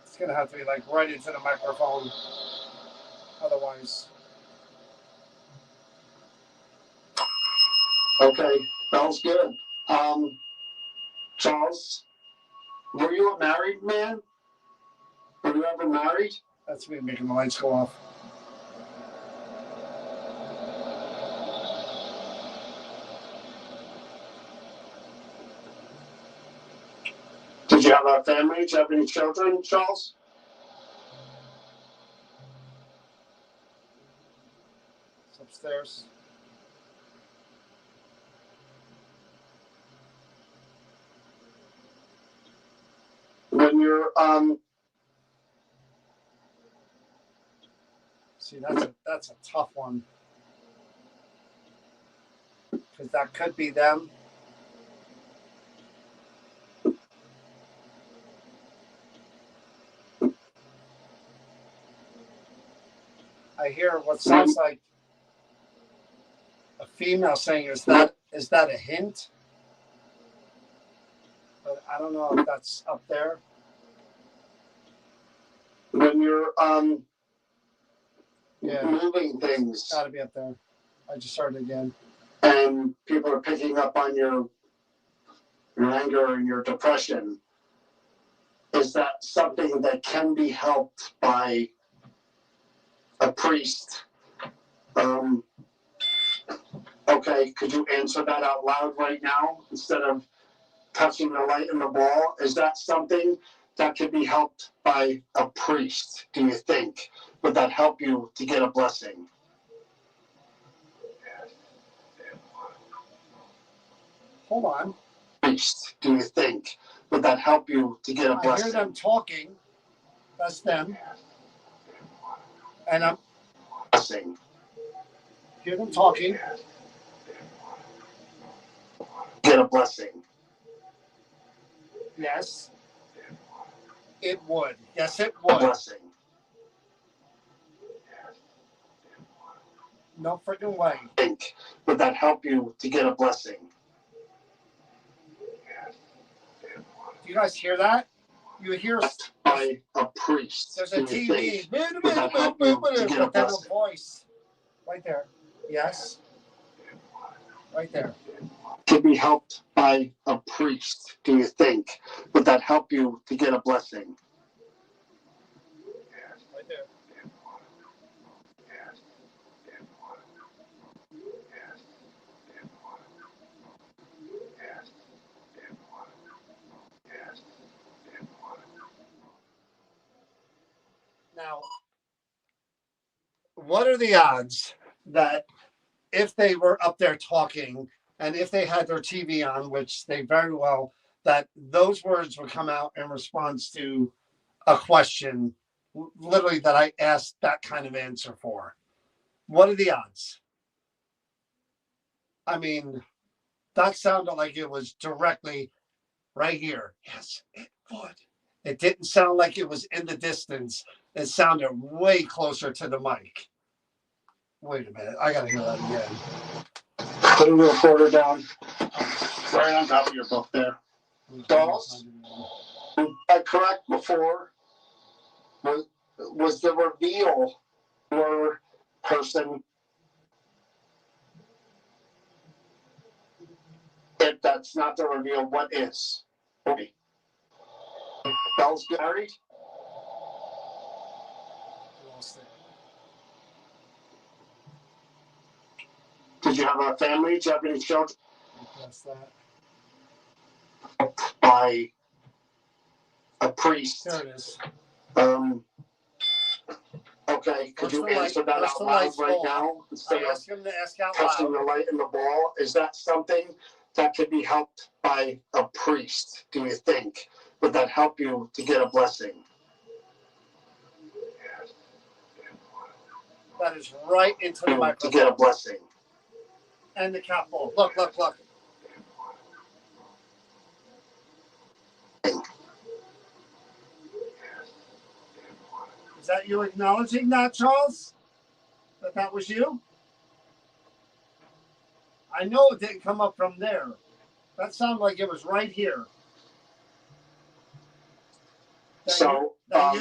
It's gonna have to be like right into the microphone. Otherwise. Okay, sounds good. Charles, were you a married man? Were you ever married? That's me making the lights go off. Did you have a family? Did you have any children, Charles? It's upstairs. When you're see, that's a tough one. Because that could be them. I hear what sounds like a female saying, is that a hint? But I don't know if that's up there. When you're moving things. It's gotta be up there. I just started again. And people are picking up on your anger and your depression. Is that something that can be helped by a priest? Okay, could you answer that out loud right now instead of touching the light in the ball? Is that something that could be helped by a priest, do you think? Would that help you to get a blessing? Hold on. Priest, do you think? Would that help you to get a blessing? I hear them talking. That's them. And I'm blessing. Hear them talking. Get a blessing. Yes. It would. Yes, it would. A blessing. No freaking way. Think. Would that help you to get a blessing? Do you guys hear that? You hear by a priest. There's a TV. Would that help you to get a blessing? Voice. Right there. Yes. Right there. Can be helped by a priest, do you think? Would that help you to get a blessing? Right there. Now, what are the odds that if they were up there talking and if they had their TV on, which they very well, that those words would come out in response to a question, literally that I asked that kind of answer for? What are the odds? I mean, that sounded like it was directly right here. Yes, it would. It didn't sound like it was in the distance. It sounded way closer to the mic. Wait a minute. I got to hear that again. Put a recorder down. Right on top of your book there. Dolls? I correct before? Was the reveal for person? If that's not the reveal, what is? Okay. Bell's married? Did you have a family? Did you have any children? That's that. By a priest. There it is. Okay, could you answer that out loud right now instead of touching the light in the ball? Is that something that could be helped by a priest, do you think? Would that help you to get a blessing? That is right into the microphone. To get a blessing. And the cap ball. Look, look, look. Is that you acknowledging that, Charles? that was you? I know it didn't come up from there. That sounded like it was right here. That you? That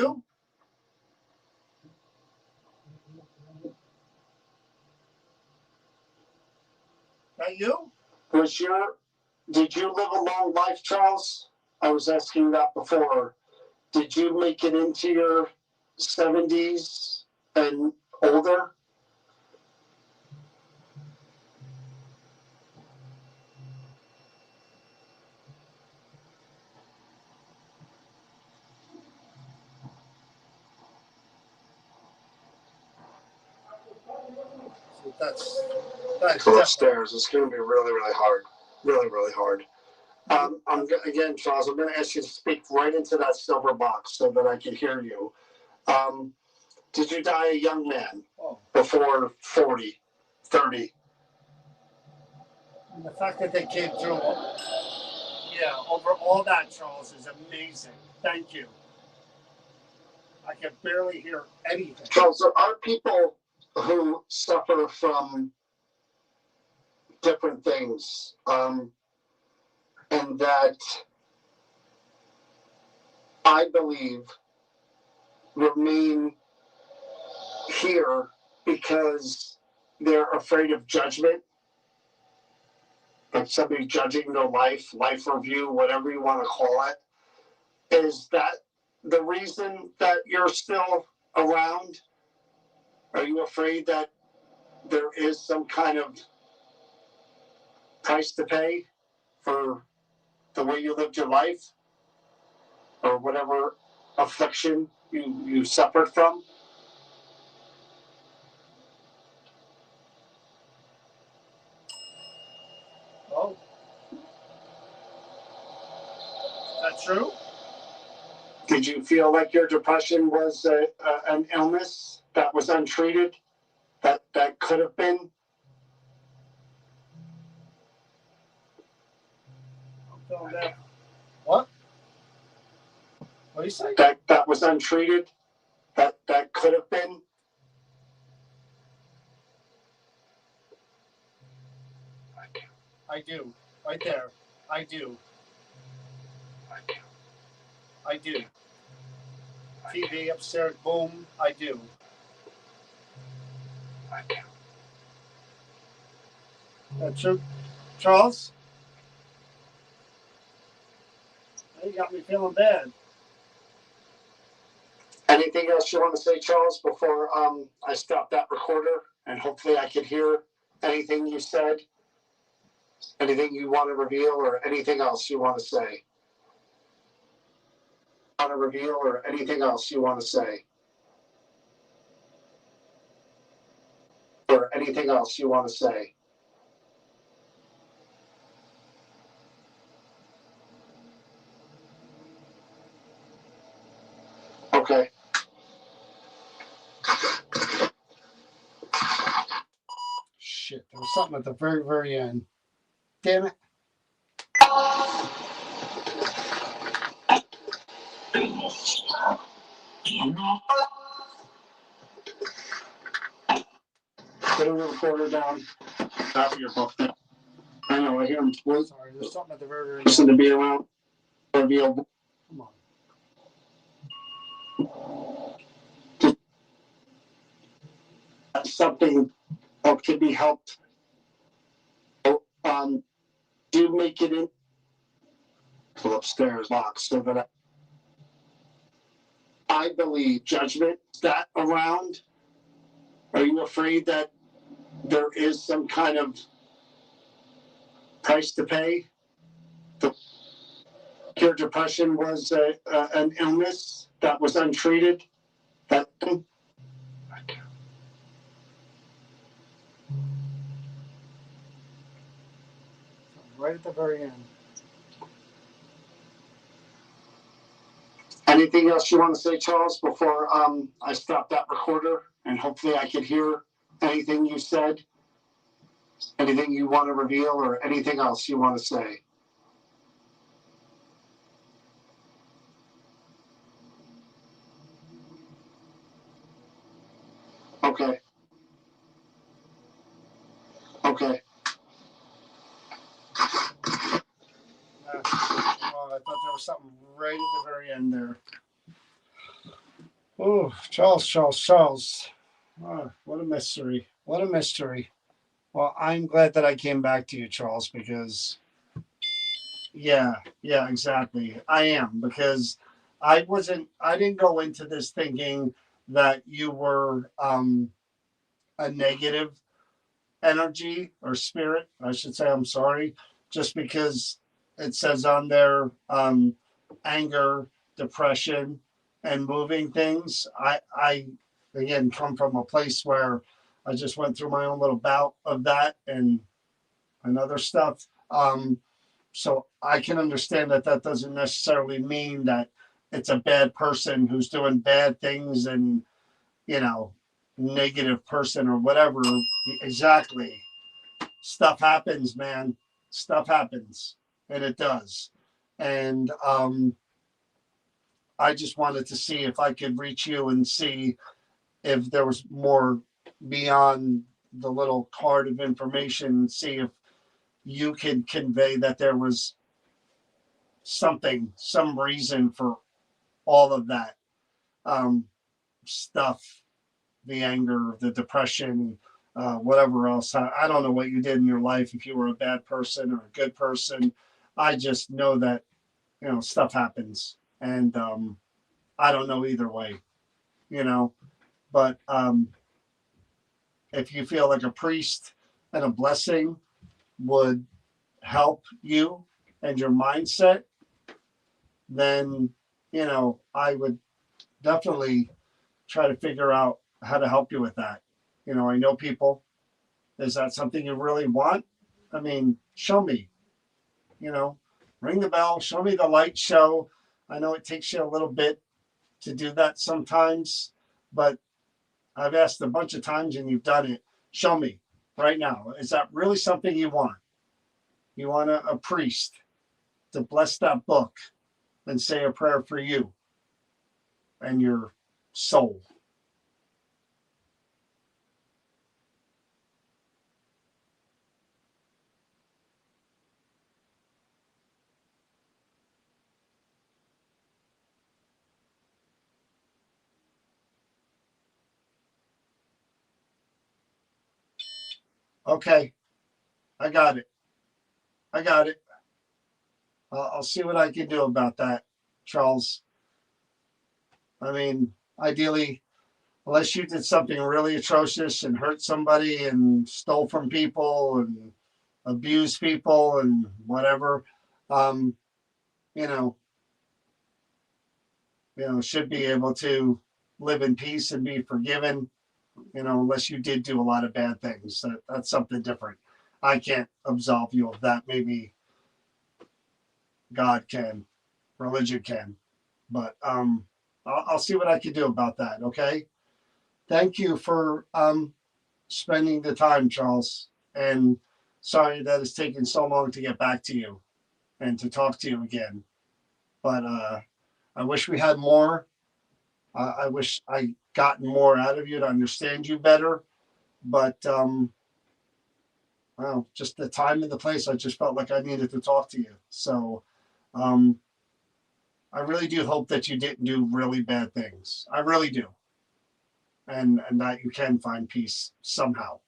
you? Did you live a long life, Charles? I was asking that before. Did you make it into your 70s and older? That's Go upstairs. It's going to be really, really hard. Really, really hard. Again, Charles, I'm going to ask you to speak right into that silver box so that I can hear you. Did you die a young man before 40, 30? And the fact that they came through, over all that, Charles, is amazing. Thank you. I can barely hear anything. Charles, there are people who suffer from different things, and that I believe remain here because they're afraid of judgment, like somebody judging their life review, whatever you want to call it. Is that the reason that you're still around? Are you afraid that there is some kind of price to pay for the way you lived your life, or whatever affliction you suffered from? Oh, is that true? Did you feel like your depression was an illness that was untreated, that could have been? I'm feeling that. What? What do you say? That was untreated, that could have been? I do. Right there. I do. I do. TV upstairs, boom, I do. That's true. Charles? You got me feeling bad. Anything else you want to say, Charles, before I stop that recorder and hopefully I can hear anything you said? Anything you want to reveal, or anything else you want to say? Want to reveal, or anything else you want to say? Or anything else you want to say? Okay. Shit, there was something at the very, very end. Damn it. Put a recorder down. After your book. I know, I hear him. Sorry, there's something at the very, very end. Listen to be around. Reveal. Come on. Something that can be helped. Do make it in. Go upstairs, box, so that I believe judgment is that around. Are you afraid that there is some kind of price to pay? Your depression was an illness that was untreated. That Right at the very end. Anything else you want to say, Charles, before I stop that recorder and hopefully I can hear anything you said? Anything you want to reveal, or anything else you want to say? Okay. was something right at the very end there. Oh, Charles. Oh, what a mystery. What a mystery. Well, I'm glad that I came back to you, Charles, because yeah, exactly. I am because I didn't go into this thinking that you were a negative energy or spirit, I should say. I'm sorry, just because it says on there anger, depression, and moving things. I again come from a place where I just went through my own little bout of that and other stuff. So I can understand that that doesn't necessarily mean that it's a bad person who's doing bad things and, you know, negative person or whatever. Exactly. Stuff happens, man. Stuff happens, and it does. And I just wanted to see if I could reach you and see if there was more beyond the little card of information, and see if you could convey that there was something, some reason for all of that stuff, the anger, the depression, whatever else. I don't know what you did in your life, if you were a bad person or a good person. I just know that, you know, stuff happens. And I don't know either way, you know. But if you feel like a priest and a blessing would help you and your mindset, then, you know, I would definitely try to figure out how to help you with that. You know, I know people. Is that something you really want? I mean, show me, you know, ring the bell, show me the light show. I know it takes you a little bit to do that sometimes, but I've asked a bunch of times and you've done it. Show me right now. Is that really something you want? You want a priest to bless that book and say a prayer for you and your soul. Okay, I got it. I got it. I'll see what I can do about that, Charles. I mean, ideally, unless you did something really atrocious and hurt somebody and stole from people and abused people and whatever, um, you know, should be able to live in peace and be forgiven. You know, unless you did do a lot of bad things, that's something different. I can't absolve you of that. Maybe God can, religion can, but I'll see what I can do about that. Okay. Thank you for spending the time, Charles. And sorry that it's taken so long to get back to you and to talk to you again. But I wish we had more. I wish I gotten more out of you to understand you better. But well, just the time and the place, I just felt like I needed to talk to you. So um, I really do hope that you didn't do really bad things. I really do. And that you can find peace somehow.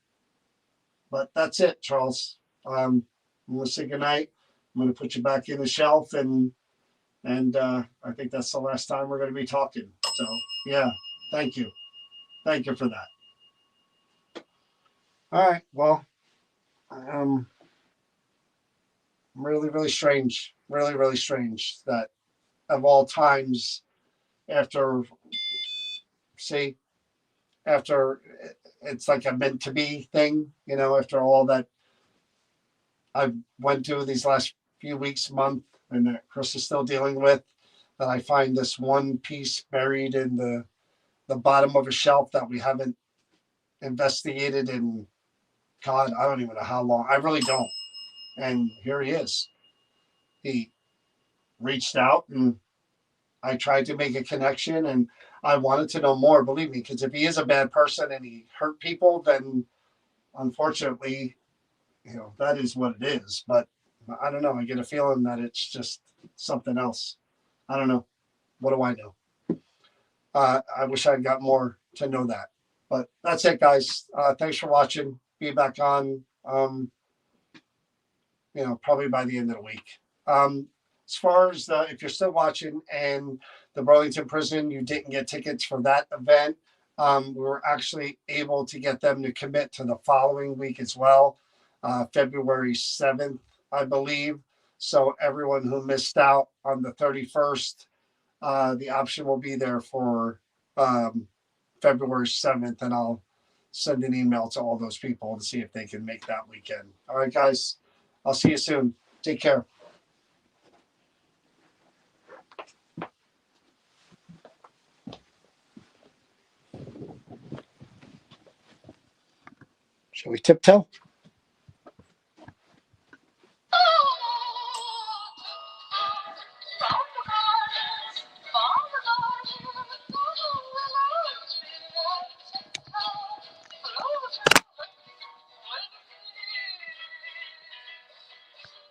But that's it, Charles. I'm gonna say goodnight. I'm gonna put you back in the shelf, and I think that's the last time we're gonna be talking. So yeah, thank you for that. All right, well, really strange, really strange that of all times, after see after it's like a meant to be thing, you know, after all that I went through these last few weeks, month, and that Chris is still dealing with, that I find this one piece buried in the bottom of a shelf that we haven't investigated in, God, I don't even know how long. I really don't. And here he is. He reached out and I tried to make a connection and I wanted to know more, believe me, because if he is a bad person and he hurt people, then unfortunately, you know, that is what it is. But I don't know. I get a feeling that it's just something else. I don't know. What do I know? I wish I'd got more to know that. But that's it, guys. Thanks for watching. Be back on, probably by the end of the week. As far as if you're still watching and the Burlington prison, you didn't get tickets for that event. We were actually able to get them to commit to the following week as well, February 7th, I believe. So everyone who missed out on the 31st, the option will be there for February 7th, and I'll send an email to all those people to see if they can make that weekend. All right, guys. I'll see you soon. Take care. Shall we tiptoe?